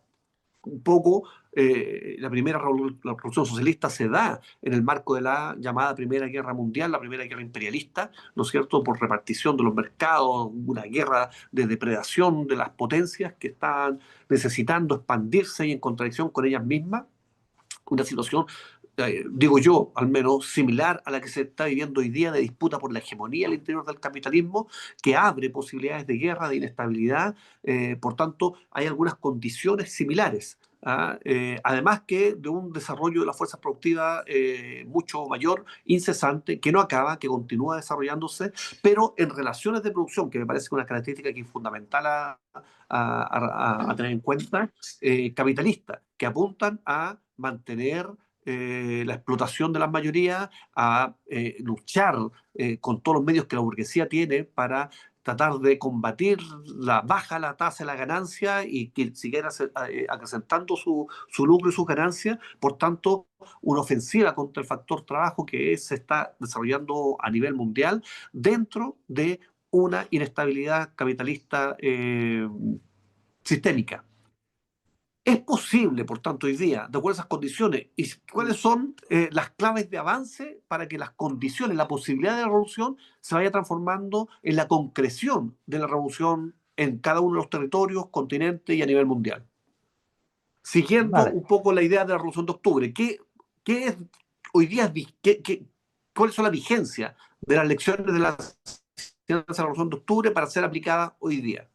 Un poco la primera la revolución socialista se da en el marco de la llamada Primera Guerra Mundial, la Primera Guerra Imperialista, ¿no es cierto?, por repartición de los mercados, una guerra de depredación de las potencias que están necesitando expandirse y en contradicción con ellas mismas, una situación, digo yo, al menos similar a la que se está viviendo hoy día de disputa por la hegemonía al interior del capitalismo, que abre posibilidades de guerra, de inestabilidad. Por tanto, hay algunas condiciones similares. ¿Ah? Además que de un desarrollo de la fuerza productiva mucho mayor, incesante, que no acaba, que continúa desarrollándose, pero en relaciones de producción, que me parece una característica que es fundamental a tener en cuenta, capitalistas, que apuntan a mantener la explotación de las mayorías, a luchar con todos los medios que la burguesía tiene para tratar de combatir la baja la tasa de la ganancia y que siguiera acrecentando su lucro y sus ganancias. Por tanto, una ofensiva contra el factor trabajo que se está desarrollando a nivel mundial dentro de una inestabilidad capitalista sistémica. Es posible, por tanto, hoy día, de acuerdo a esas condiciones, y cuáles son las claves de avance para que las condiciones, la posibilidad de la revolución se vaya transformando en la concreción de la revolución en cada uno de los territorios, continentes y a nivel mundial. Siguiendo Vale. un poco la idea de la revolución de octubre, ¿qué es hoy día, cuáles son las vigencias de las lecciones de la revolución de octubre para ser aplicada hoy día?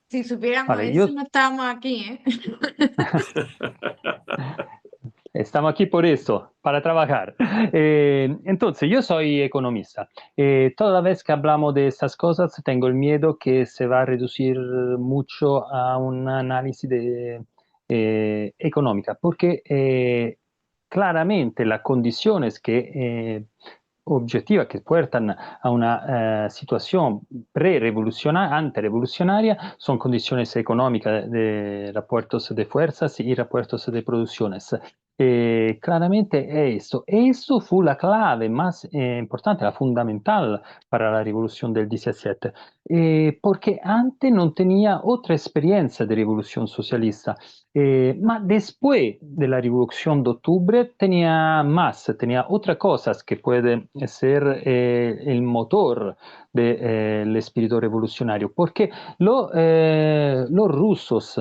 Si supiéramos Vale, eso, no estábamos aquí, ¿eh? Estamos aquí por eso, para trabajar. Entonces, yo soy economista. Toda vez que hablamos de estas cosas, tengo el miedo que se va a reducir mucho a un análisis económica, porque claramente las condiciones que objetivas que puertan a una situación pre-revolucionaria, anterevolucionaria, son condiciones económicas de repuestos de fuerzas y repuestos de producciones. Claramente esto. Eso fue la clave más importante, la fundamental para la revolución del 17, porque antes no tenía otra experiencia de revolución socialista. Ma después de la Revolución de Octubre tenía más, tenía otras cosas que pueden ser el motor del espíritu revolucionario, porque los rusos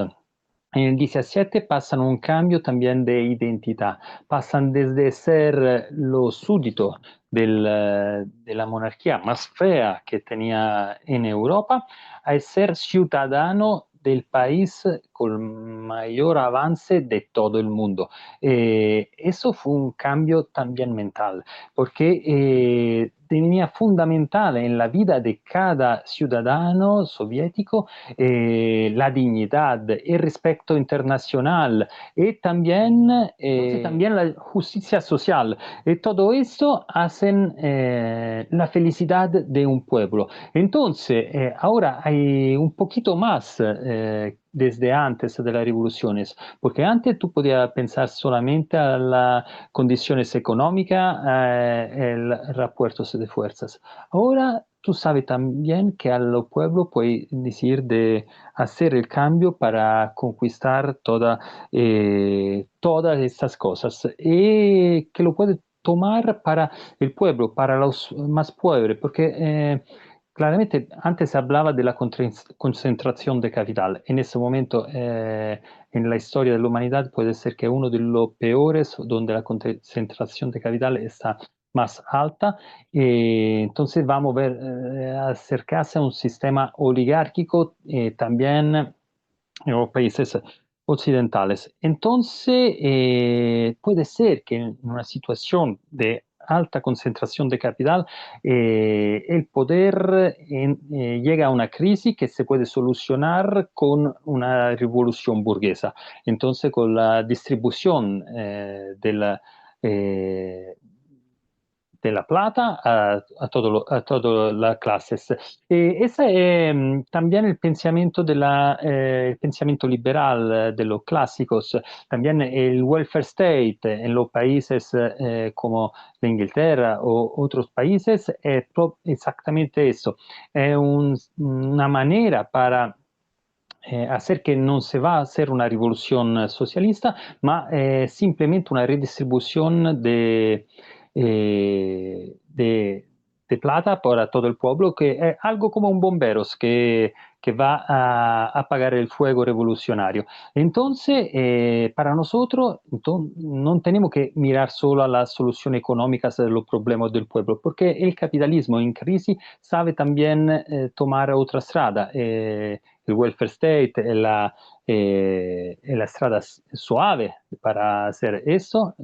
en el 17 pasan un cambio también de identidad, pasan desde ser los súbditos de la monarquía más fea que tenía en Europa a ser ciudadano del país con mayor avance de todo el mundo. Eso fue un cambio también mental, porque tenía fundamental en la vida de cada ciudadano soviético la dignidad, el respeto internacional y también, también la justicia social. Y todo esto hacen la felicidad de un pueblo. Entonces, ahora hay un poquito más desde antes de las revoluciones, porque antes tú podías pensar solamente a las condiciones económicas, el repartos de fuerzas. Ahora tú sabes también que al pueblo puedes decir de hacer el cambio para conquistar todas estas cosas y que lo puede tomar para el pueblo, para los más pobres, porque claramente antes hablaba de la concentración de capital. En ese momento, en la historia de la humanidad, puede ser que uno de los peores, donde la concentración de capital está más alta. Entonces vamos a ver acercarse a un sistema oligárquico también en los países occidentales. Entonces, puede ser que en una situación de alta concentración de capital, el poder llega a una crisis que se puede solucionar con una revolución burguesa. Entonces, con la distribución eh, de la plata a todas las clases. Ese es también el pensamiento, el pensamiento liberal de los clásicos, también el welfare state en los países como la Inglaterra o otros países, es exactamente eso, es una manera para hacer que no se va a hacer una revolución socialista, ma simplemente una redistribución de plata para todo el pueblo, que es algo como un bomberos que va a apagar el fuego revolucionario. Entonces, para nosotros, no tenemos que mirar solo a las soluciones económicas de los problemas del pueblo, porque el capitalismo en crisis sabe también tomar otra strada. El welfare state es la strada suave para hacer eso,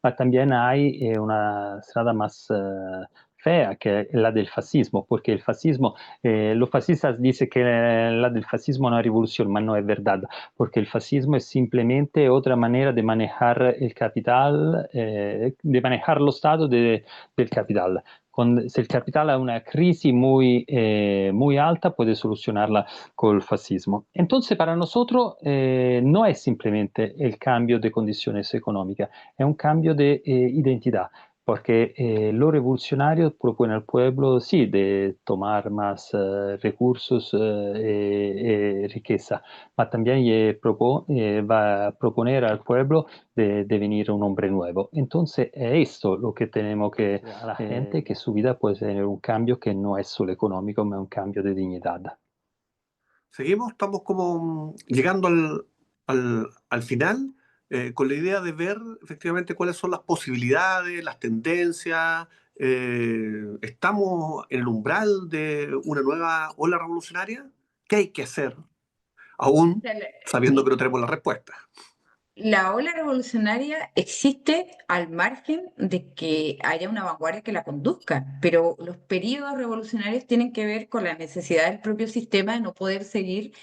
ma también hay una strada más fea, que es la del fascismo, porque el fascismo, los fascistas dicen que la del fascismo es una revolución, pero no es verdad, porque el fascismo es simplemente otra manera de manejar el capital, de manejar los estados del capital. Si el capital ha una crisis muy alta, puede solucionarla con el fascismo. Entonces, para nosotros no es simplemente el cambio de condiciones económicas, es un cambio de identidad, porque lo revolucionario propone al pueblo, sí, de tomar más recursos y riqueza, pero también va a proponer al pueblo de devenir un hombre nuevo. Entonces, es esto lo que tenemos que a la gente, que su vida puede tener un cambio que no es solo económico, ma un cambio de dignidad. Seguimos, estamos como llegando al final, con la idea de ver efectivamente cuáles son las posibilidades, las tendencias. ¿Estamos en el umbral de una nueva ola revolucionaria? ¿Qué hay que hacer? Aún sabiendo que no tenemos la respuesta. La ola revolucionaria existe al margen de que haya una vanguardia que la conduzca, pero los periodos revolucionarios tienen que ver con la necesidad del propio sistema de no poder seguir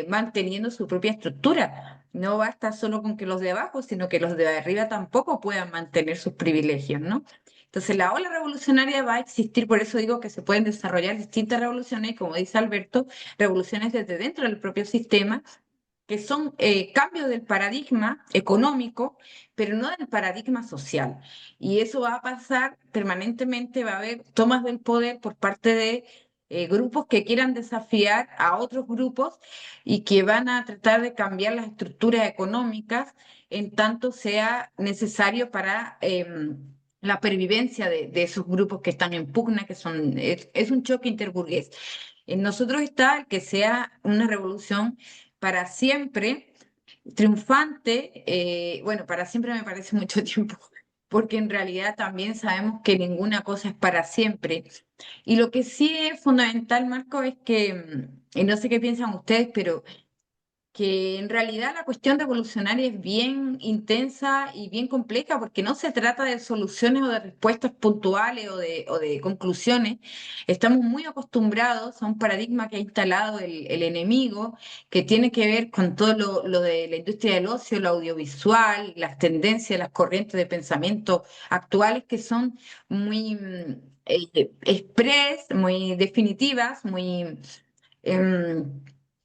manteniendo su propia estructura. No basta solo con que los de abajo, sino que los de arriba tampoco puedan mantener sus privilegios, ¿no? Entonces la ola revolucionaria va a existir, por eso digo que se pueden desarrollar distintas revoluciones, y como dice Alberto, revoluciones desde dentro del propio sistema que son cambios del paradigma económico, pero no del paradigma social. Y eso va a pasar permanentemente, va a haber tomas del poder por parte de grupos que quieran desafiar a otros grupos y que van a tratar de cambiar las estructuras económicas en tanto sea necesario para la pervivencia de esos grupos que están en pugna, es un choque interburgués. En nosotros está el que sea una revolución para siempre triunfante, bueno, para siempre me parece mucho tiempo, porque en realidad también sabemos que ninguna cosa es para siempre. Y lo que sí es fundamental, Marco, es que, y no sé qué piensan ustedes, pero que en realidad la cuestión revolucionaria es bien intensa y bien compleja porque no se trata de soluciones o de respuestas puntuales o de conclusiones. Estamos muy acostumbrados a un paradigma que ha instalado el enemigo, que tiene que ver con todo lo de la industria del ocio, lo audiovisual, las tendencias, las corrientes de pensamiento actuales que son muy express, muy definitivas, muy... em,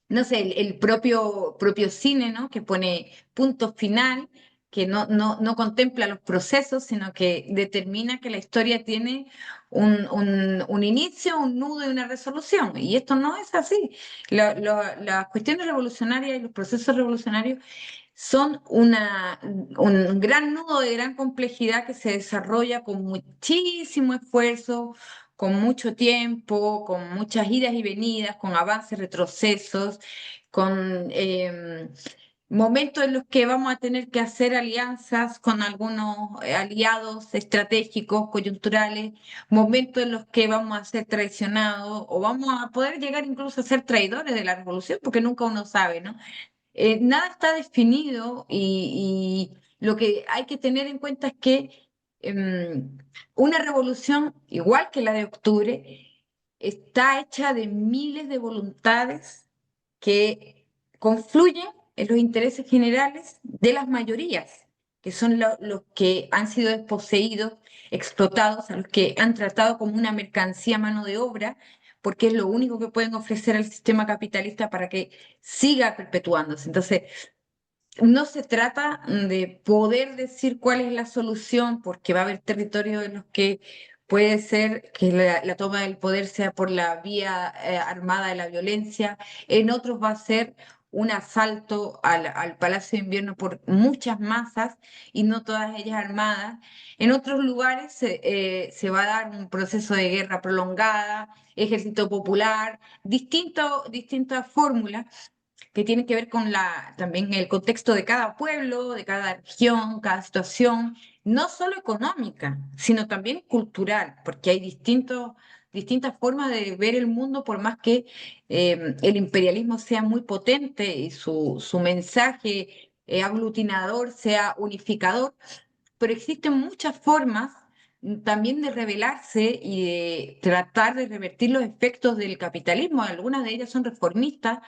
no sé, el propio cine, ¿no? Que pone punto final, que no contempla los procesos, sino que determina que la historia tiene un inicio, un nudo y una resolución. Y esto no es así. Las cuestiones revolucionarias y los procesos revolucionarios son un gran nudo de gran complejidad que se desarrolla con muchísimo esfuerzo, con mucho tiempo, con muchas idas y venidas, con avances, retrocesos, con momentos en los que vamos a tener que hacer alianzas con algunos aliados estratégicos, coyunturales, momentos en los que vamos a ser traicionados o vamos a poder llegar incluso a ser traidores de la revolución, porque nunca uno sabe, ¿no? Nada está definido y lo que hay que tener en cuenta es que em, una revolución, igual que la de octubre, está hecha de miles de voluntades que confluyen en los intereses generales de las mayorías, que son los que han sido desposeídos, explotados, a los que han tratado como una mercancía, mano de obra, porque es lo único que pueden ofrecer al sistema capitalista para que siga perpetuándose. Entonces, no se trata de poder decir cuál es la solución, porque va a haber territorios en los que puede ser que la toma del poder sea por la vía armada de la violencia, en otros va a ser un asalto al Palacio de Invierno por muchas masas y no todas ellas armadas. En otros lugares se va a dar un proceso de guerra prolongada, ejército popular, distintas fórmulas que tiene que ver con también el contexto de cada pueblo, de cada región, cada situación, no solo económica, sino también cultural, porque hay distintas formas de ver el mundo, por más que el imperialismo sea muy potente y su mensaje aglutinador sea unificador, pero existen muchas formas también de rebelarse y de tratar de revertir los efectos del capitalismo. Algunas de ellas son reformistas,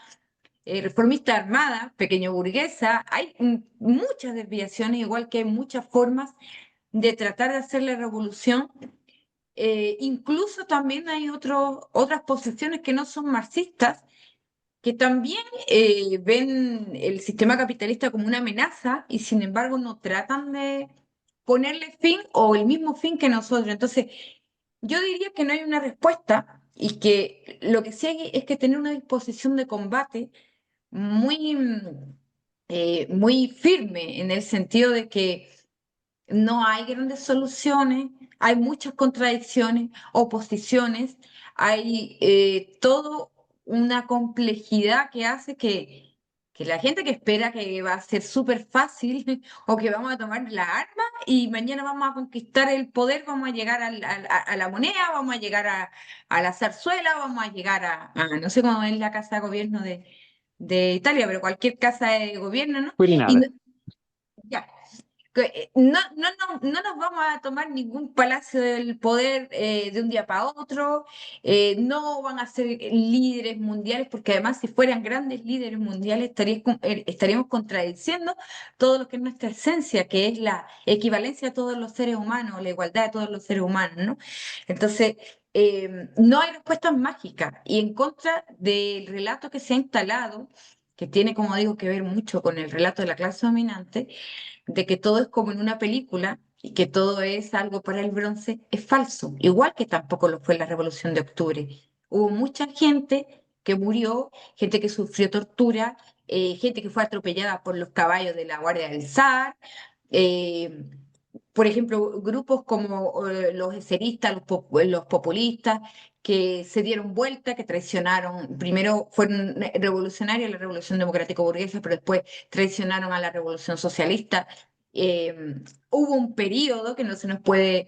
reformista armada, pequeño burguesa, hay muchas desviaciones, igual que hay muchas formas de tratar de hacer la revolución. Incluso también hay otras posiciones que no son marxistas, que también ven el sistema capitalista como una amenaza y sin embargo no tratan de ponerle fin o el mismo fin que nosotros. Entonces, yo diría que no hay una respuesta y que lo que sí hay es que tener una disposición de combate muy, muy firme en el sentido de que no hay grandes soluciones, hay muchas contradicciones, oposiciones, hay toda una complejidad que hace que la gente que espera que va a ser súper fácil o que vamos a tomar la arma y mañana vamos a conquistar el poder, vamos a llegar a la moneda, vamos a llegar a la zarzuela, vamos a llegar no sé cómo es la casa de gobierno de Italia, pero cualquier casa de gobierno, ¿no? Y Quirinale. ya, no nos vamos a tomar ningún palacio del poder de un día para otro, no van a ser líderes mundiales, porque además si fueran grandes líderes mundiales estaríamos contradiciendo todo lo que es nuestra esencia, que es la equivalencia a todos los seres humanos, la igualdad de todos los seres humanos, ¿no? Entonces, no hay respuestas mágicas y en contra del relato que se ha instalado, que tiene, como digo, que ver mucho con el relato de la clase dominante, de que todo es como en una película y que todo es algo para el bronce, es falso, igual que tampoco lo fue la Revolución de Octubre. Hubo mucha gente que murió, gente que sufrió tortura, gente que fue atropellada por los caballos de la Guardia del Zar, eh, por ejemplo, grupos como los eseristas, los populistas, que se dieron vuelta, que traicionaron, primero fueron revolucionarios, la revolución democrático burguesa, pero después traicionaron a la revolución socialista. Hubo un periodo que no se nos puede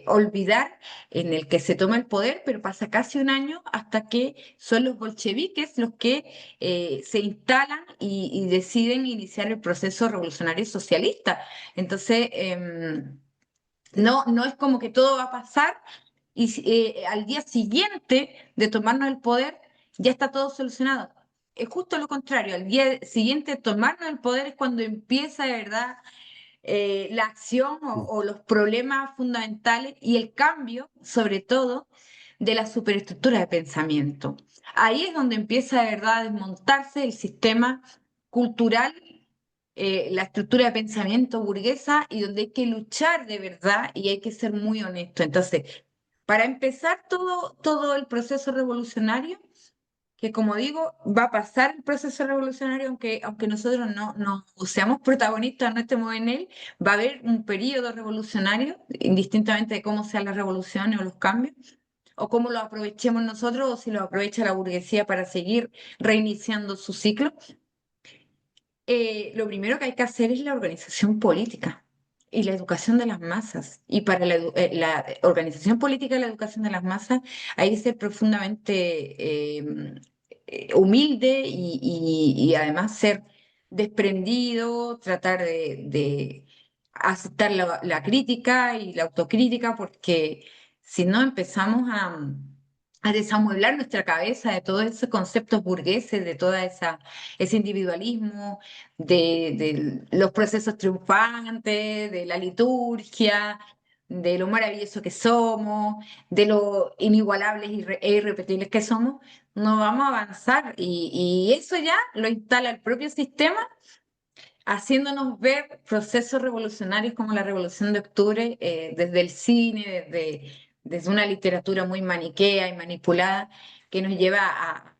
olvidar en el que se toma el poder, pero pasa casi un año hasta que son los bolcheviques los que se instalan y deciden iniciar el proceso revolucionario socialista. Entonces, no es como que todo va a pasar y al día siguiente de tomarnos el poder ya está todo solucionado. Es justo lo contrario, al día siguiente de tomarnos el poder es cuando empieza de verdad la acción o los problemas fundamentales y el cambio, sobre todo, de la superestructura de pensamiento. Ahí es donde empieza de verdad a desmontarse el sistema cultural, la estructura de pensamiento burguesa y donde hay que luchar de verdad y hay que ser muy honesto. Entonces, para empezar todo el proceso revolucionario, que como digo, va a pasar el proceso revolucionario, aunque nosotros no seamos protagonistas, no estemos en él, va a haber un periodo revolucionario, indistintamente de cómo sean las revoluciones o los cambios, o cómo lo aprovechemos nosotros, o si lo aprovecha la burguesía para seguir reiniciando su ciclo. Lo primero que hay que hacer es la organización política y la educación de las masas. Y para la organización política y la educación de las masas hay que ser profundamente humilde y además ser desprendido, tratar de aceptar la crítica y la autocrítica, porque si no empezamos a desamueblar nuestra cabeza de todos esos conceptos burgueses, de toda ese individualismo, de los procesos triunfantes, de la liturgia, de lo maravilloso que somos, de lo inigualables e irrepetibles que somos, no vamos a avanzar. Y eso ya lo instala el propio sistema, haciéndonos ver procesos revolucionarios como la Revolución de Octubre, desde el cine, desde una literatura muy maniquea y manipulada, que nos lleva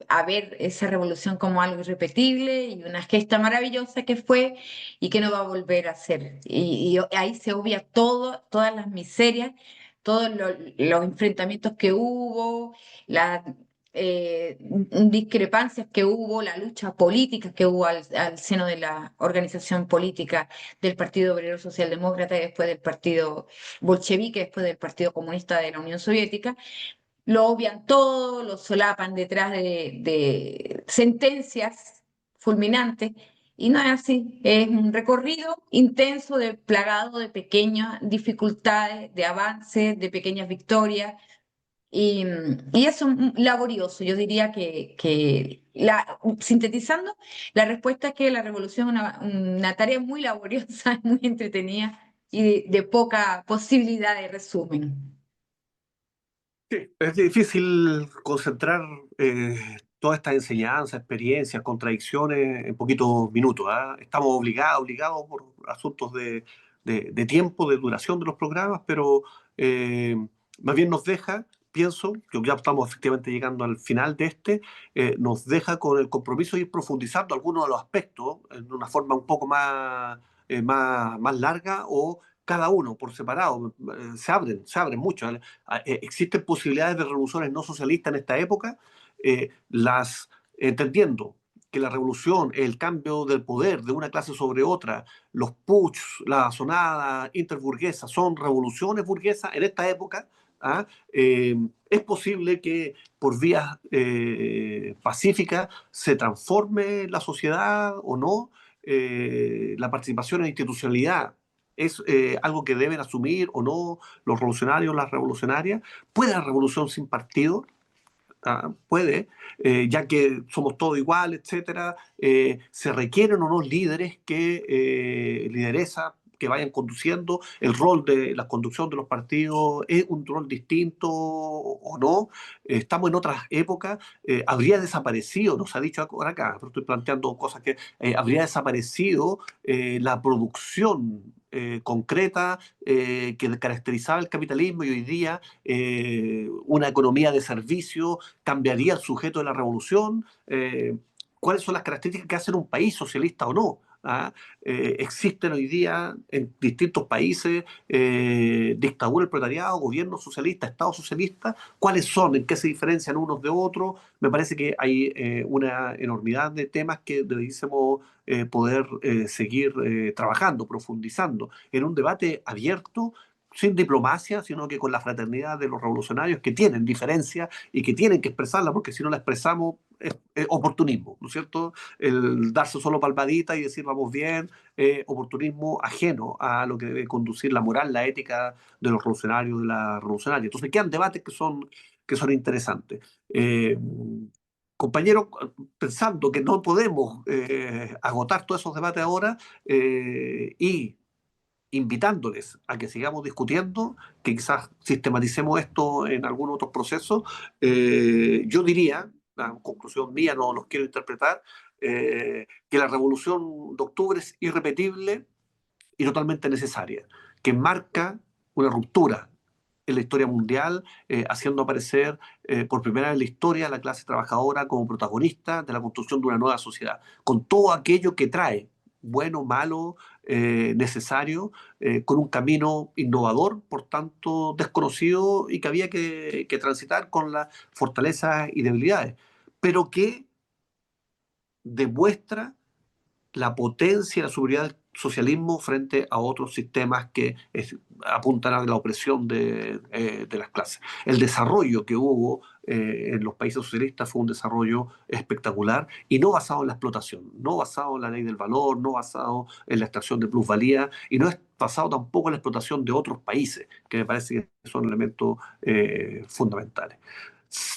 a ver esa revolución como algo irrepetible y una gesta maravillosa que fue y que no va a volver a ser. Y ahí se obvia todas las miserias, todos los enfrentamientos que hubo, la discrepancias que hubo, la lucha política que hubo al seno de la organización política del Partido Obrero Socialdemócrata y después del Partido Bolchevique, después del Partido Comunista de la Unión Soviética. Lo obvian todo, lo solapan detrás de sentencias fulminantes. Y no es así, es un recorrido intenso, plagado de pequeñas dificultades, de avances, de pequeñas victorias, y eso es laborioso. Yo diría sintetizando, la respuesta es que la revolución es una tarea muy laboriosa, muy entretenida y de poca posibilidad de resumen. Sí, es difícil concentrar todas estas enseñanzas, experiencias, contradicciones en poquitos minutos, ¿ah? Estamos obligados por asuntos de tiempo, de duración de los programas, pero eh, más bien nos deja, pienso, que ya estamos efectivamente llegando al final de nos deja con el compromiso de ir profundizando algunos de los aspectos en una forma un poco más larga o cada uno por separado. Se abren mucho. Existen posibilidades de revoluciones no socialistas en esta época, entendiendo que la revolución, el cambio del poder de una clase sobre otra, los putsch, la sonada interburguesa, son revoluciones burguesas en esta época. ¿Ah? Es posible que por vías pacíficas se transforme la sociedad o no. La participación en la institucionalidad es algo que deben asumir o no los revolucionarios, las revolucionarias. ¿Puede la revolución sin partido? Puede, ya que somos todos iguales, etcétera. Se requieren o no líderes lideresas que vayan conduciendo. El rol de la conducción de los partidos es un rol distinto o no. Estamos en otras épocas. Habría desaparecido, nos ha dicho ahora acá, pero estoy planteando cosas que habría desaparecido la producción concreta que caracterizaba el capitalismo, y hoy día una economía de servicio cambiaría el sujeto de la revolución. ¿Cuáles son las características que hacen un país socialista o no? ¿ah? Existen hoy día en distintos países dictadura del proletariado, gobierno socialista, Estado socialista. ¿Cuáles son? ¿En qué se diferencian unos de otros? Me parece que hay una enormidad de temas que debiésemos poder seguir trabajando, profundizando en un debate abierto, sin diplomacia, sino que con la fraternidad de los revolucionarios que tienen diferencias y que tienen que expresarla, porque si no la expresamos es oportunismo, ¿no es cierto? El darse solo palmadita y decir vamos bien, oportunismo ajeno a lo que debe conducir la moral, la ética de los revolucionarios, de la revolucionaria. Entonces quedan debates que son interesantes. Compañeros, pensando que no podemos agotar todos esos debates ahora y invitándoles a que sigamos discutiendo, que quizás sistematicemos esto en algún otro proceso, yo diría, la conclusión mía, no los quiero interpretar, que la revolución de octubre es irrepetible y totalmente necesaria, que marca una ruptura en la historia mundial, haciendo aparecer por primera vez en la historia a la clase trabajadora como protagonista de la construcción de una nueva sociedad, con todo aquello que trae, bueno, malo, necesario, con un camino innovador, por tanto desconocido y que había que transitar con las fortalezas y debilidades, pero que demuestra la potencia y la superioridad del socialismo frente a otros sistemas que apuntan a la opresión de las clases. El desarrollo que hubo en los países socialistas fue un desarrollo espectacular y no basado en la explotación, no basado en la ley del valor, no basado en la extracción de plusvalía y no es basado tampoco en la explotación de otros países, que me parece que son elementos fundamentales.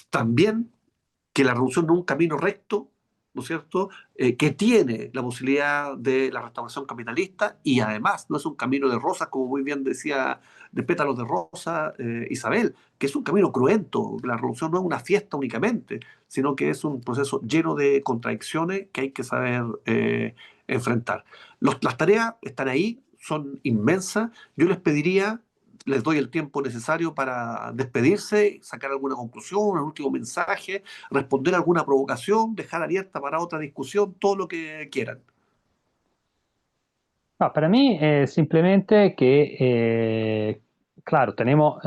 También que la revolución no es un camino recto, ¿no es cierto?, que tiene la posibilidad de la restauración capitalista y además no es un camino de rosas, como muy bien decía, de pétalos de rosa Isabel, que es un camino cruento. La revolución no es una fiesta únicamente, sino que es un proceso lleno de contradicciones que hay que saber enfrentar. Las tareas están ahí, son inmensas. Yo les pediría, les doy el tiempo necesario para despedirse, sacar alguna conclusión, un último mensaje, responder alguna provocación, dejar abierta para otra discusión, todo lo que quieran. No, para mí simplemente que, claro, tenemos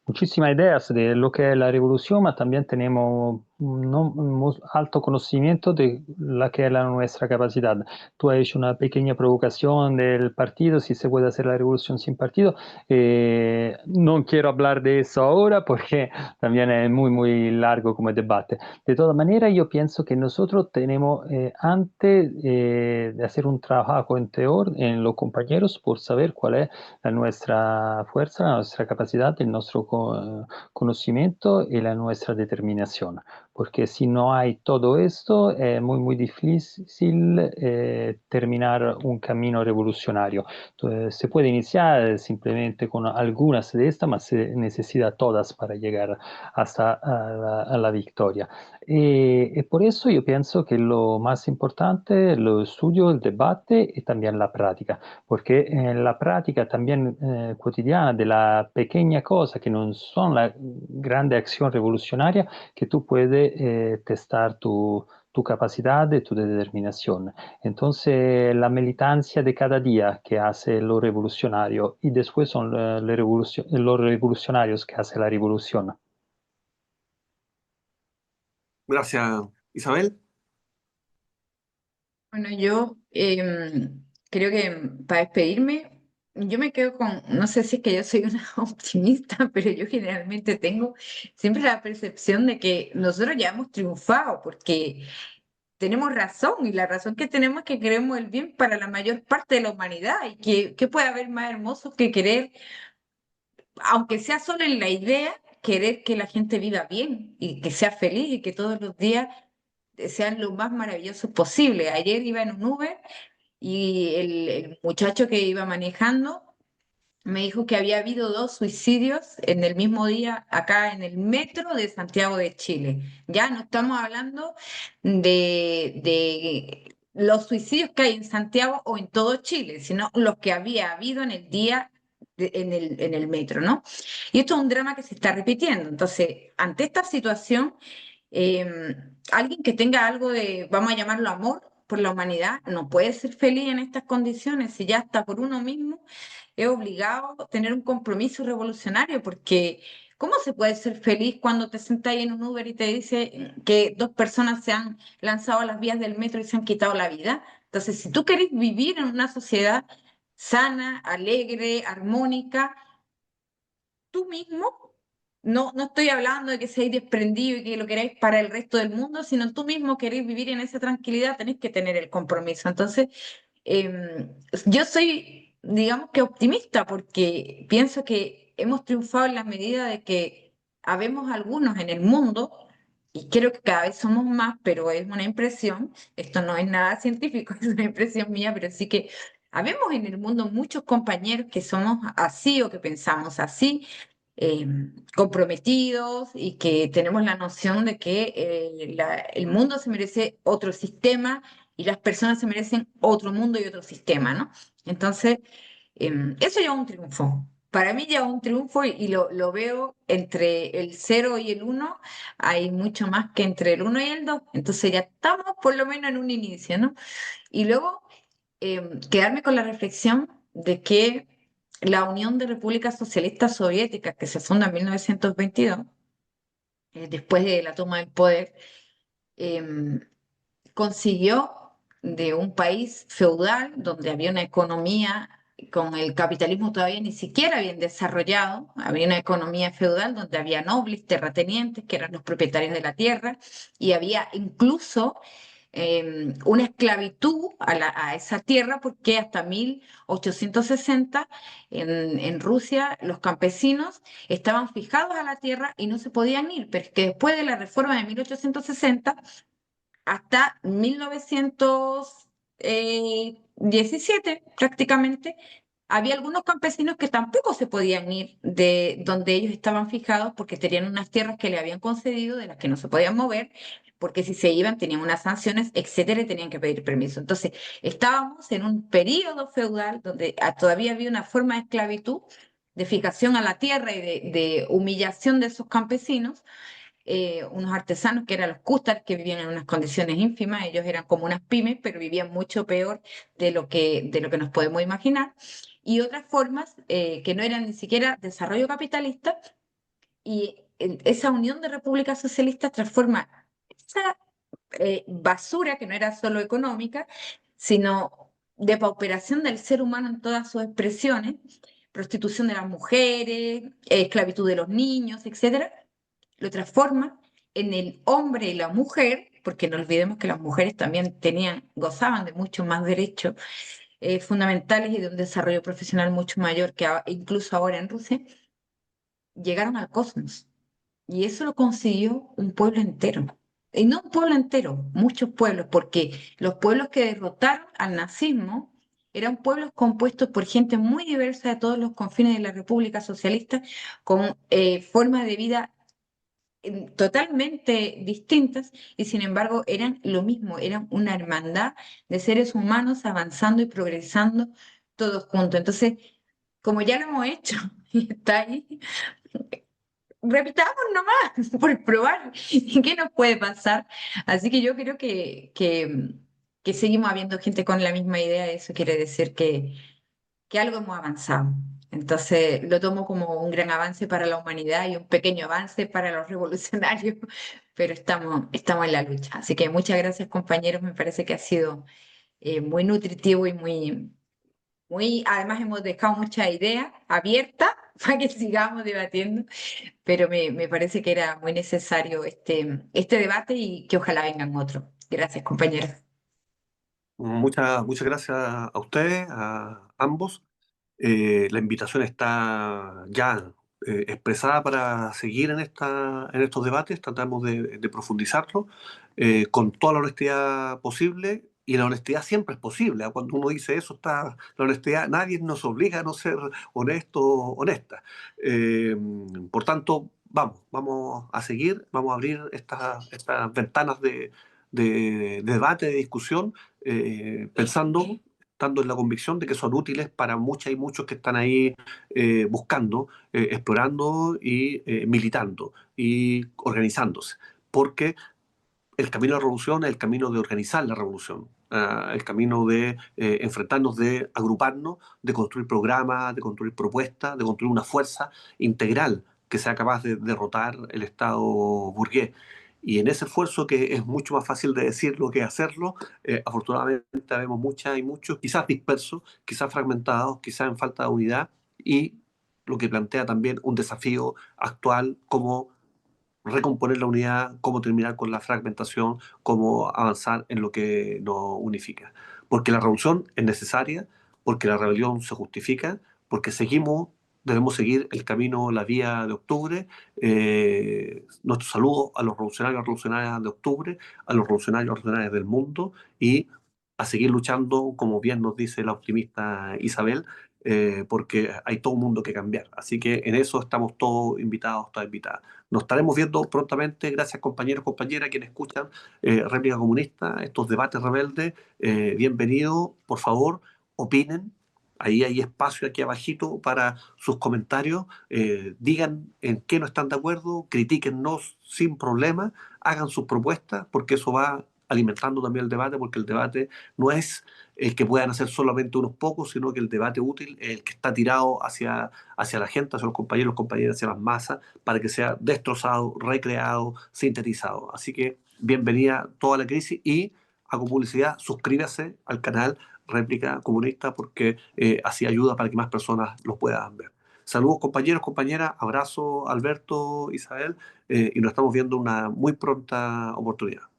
muchísimas ideas de lo que es la revolución, pero también tenemos un alto conocimiento de la que es nuestra capacidad. Tú has hecho una pequeña provocación del partido, si se puede hacer la revolución sin partido. No quiero hablar de eso ahora porque también es muy, muy largo como debate. De todas maneras, yo pienso que nosotros tenemos, antes de hacer un trabajo en los compañeros, por saber cuál es la nuestra fuerza, la nuestra capacidad, el nuestro conocimiento y la nuestra determinación. Porque si no hay todo esto, es muy, muy difícil terminar un camino revolucionario. Entonces, se puede iniciar simplemente con algunas de estas, pero se necesita todas para llegar hasta a la victoria. Y por eso yo pienso que lo más importante es el estudio, el debate y también la práctica, porque en la práctica también cotidiana de la pequeña cosa que no son la grande acción revolucionaria, que tú puedes testar tu capacidad y tu determinación. Entonces, la militancia de cada día que hace lo revolucionario y después son los revolucionarios que hacen la revolución. Gracias, Isabel. Bueno, yo creo que para despedirme, yo me quedo con, no sé si es que yo soy una optimista, pero yo generalmente tengo siempre la percepción de que nosotros ya hemos triunfado porque tenemos razón y la razón que tenemos es que queremos el bien para la mayor parte de la humanidad y que ¿qué puede haber más hermoso que querer, aunque sea solo en la idea, querer que la gente viva bien y que sea feliz y que todos los días sean lo más maravillosos posible? Ayer iba en un Uber y el muchacho que iba manejando me dijo que había habido 2 suicidios en el mismo día acá en el metro de Santiago de Chile. Ya no estamos hablando de los suicidios que hay en Santiago o en todo Chile, sino los que había habido en el día en el metro, ¿no? Y esto es un drama que se está repitiendo. Entonces, ante esta situación, alguien que tenga algo de, vamos a llamarlo amor por la humanidad no puede ser feliz en estas condiciones, si ya hasta por uno mismo es obligado a tener un compromiso revolucionario, porque ¿cómo se puede ser feliz cuando te sentas ahí en un Uber y te dice que 2 personas se han lanzado a las vías del metro y se han quitado la vida? Entonces, si tú querés vivir en una sociedad sana, alegre, armónica, tú mismo, no estoy hablando de que seáis desprendido y que lo queráis para el resto del mundo, sino tú mismo queréis vivir en esa tranquilidad, tenés que tener el compromiso. Entonces, yo soy, digamos que optimista, porque pienso que hemos triunfado en la medida de que habemos algunos en el mundo, y creo que cada vez somos más, pero es una impresión, esto no es nada científico, es una impresión mía, pero sí que habemos en el mundo muchos compañeros que somos así o que pensamos así, eh, comprometidos, y que tenemos la noción de que el mundo se merece otro sistema y las personas se merecen otro mundo y otro sistema, ¿no? Entonces, eso ya es un triunfo. Para mí ya es un triunfo, y lo veo entre el 0 y el 1, hay mucho más que entre el 1 y el 2. Entonces ya estamos por lo menos en un inicio, ¿no? Y luego quedarme con la reflexión de que la Unión de Repúblicas Socialistas Soviéticas, que se funda en 1922, después de la toma del poder, em, consiguió de un país feudal donde había una economía con el capitalismo todavía ni siquiera bien desarrollado, había una economía feudal donde había nobles, terratenientes, que eran los propietarios de la tierra, y había incluso una esclavitud a esa tierra, porque hasta 1860 en Rusia los campesinos estaban fijados a la tierra y no se podían ir, pero es que después de la reforma de 1860 hasta 1917 prácticamente, había algunos campesinos que tampoco se podían ir de donde ellos estaban fijados, porque tenían unas tierras que le habían concedido de las que no se podían mover, porque si se iban tenían unas sanciones, etcétera, y tenían que pedir permiso. Entonces, estábamos en un periodo feudal donde todavía había una forma de esclavitud, de fijación a la tierra y de humillación de esos campesinos, unos artesanos que eran los cústar, que vivían en unas condiciones ínfimas. Ellos eran como unas pymes, pero vivían mucho peor de lo que nos podemos imaginar, y otras formas que no eran ni siquiera desarrollo capitalista, y esa unión de repúblicas socialistas transforma esa basura, que no era solo económica, sino de pauperación del ser humano en todas sus expresiones, prostitución de las mujeres, esclavitud de los niños, etcétera, lo transforma en el hombre y la mujer, porque no olvidemos que las mujeres también gozaban de mucho más derechos fundamentales y de un desarrollo profesional mucho mayor que incluso ahora en Rusia, llegaron al cosmos. Y eso lo consiguió un pueblo entero. Y no un pueblo entero, muchos pueblos, porque los pueblos que derrotaron al nazismo eran pueblos compuestos por gente muy diversa de todos los confines de la República Socialista, con formas de vida totalmente distintas, y sin embargo eran lo mismo, eran una hermandad de seres humanos avanzando y progresando todos juntos. Entonces, como ya lo hemos hecho y está ahí, repitamos nomás por probar qué nos puede pasar. Así que yo creo que seguimos habiendo gente con la misma idea. Eso quiere decir que algo hemos avanzado. Entonces lo tomo como un gran avance para la humanidad y un pequeño avance para los revolucionarios, pero estamos en la lucha. Así que muchas gracias, compañeros. Me parece que ha sido muy nutritivo y además hemos dejado muchas ideas abiertas para que sigamos debatiendo, pero me parece que era muy necesario este debate, y que ojalá vengan otros. Gracias, compañeros. Muchas gracias a ustedes, a ambos. La invitación está ya expresada para seguir en estos debates. Tratamos de profundizarlo con toda la honestidad posible. Y la honestidad siempre es posible. Cuando uno dice eso, está la honestidad. Nadie nos obliga a no ser honesto o honesta. Eh, por tanto, vamos a seguir, vamos a abrir estas ventanas de debate, de discusión, pensando, estando en la convicción de que son útiles para muchas y muchos que están ahí buscando, explorando y militando y organizándose. Porque el camino de la revolución es el camino de organizar la revolución. el camino de enfrentarnos, de agruparnos, de construir programas, de construir propuestas, de construir una fuerza integral que sea capaz de derrotar el Estado burgués. Y en ese esfuerzo, que es mucho más fácil de decirlo que hacerlo, afortunadamente vemos muchas y muchos, quizás dispersos, quizás fragmentados, quizás en falta de unidad, y lo que plantea también un desafío actual, como recomponer la unidad, cómo terminar con la fragmentación, cómo avanzar en lo que nos unifica. Porque la revolución es necesaria, porque la rebelión se justifica, porque debemos seguir el camino, la vía de octubre. Nuestro saludo a los revolucionarios y revolucionarias de octubre, a los revolucionarios y revolucionarias del mundo, y a seguir luchando, como bien nos dice la optimista Isabel, porque hay todo un mundo que cambiar. Así que en eso estamos todos invitados, todas invitadas. Nos estaremos viendo prontamente. Gracias, compañeros, compañeras, quienes escuchan Réplica Comunista, estos debates rebeldes. Bienvenidos, por favor, opinen. Ahí hay espacio aquí abajito para sus comentarios. Digan en qué no están de acuerdo, critíquennos sin problema, hagan sus propuestas, porque eso va alimentando también el debate, porque el debate no es el que puedan hacer solamente unos pocos, sino que el debate útil es el que está tirado hacia la gente, hacia los compañeros, compañeras, hacia las masas, para que sea destrozado, recreado, sintetizado. Así que bienvenida toda la crisis, y hago publicidad, suscríbase al canal Réplica Comunista, porque así ayuda para que más personas lo puedan ver. Saludos, compañeros, compañeras, abrazo Alberto, Isabel, y nos estamos viendo una muy pronta oportunidad.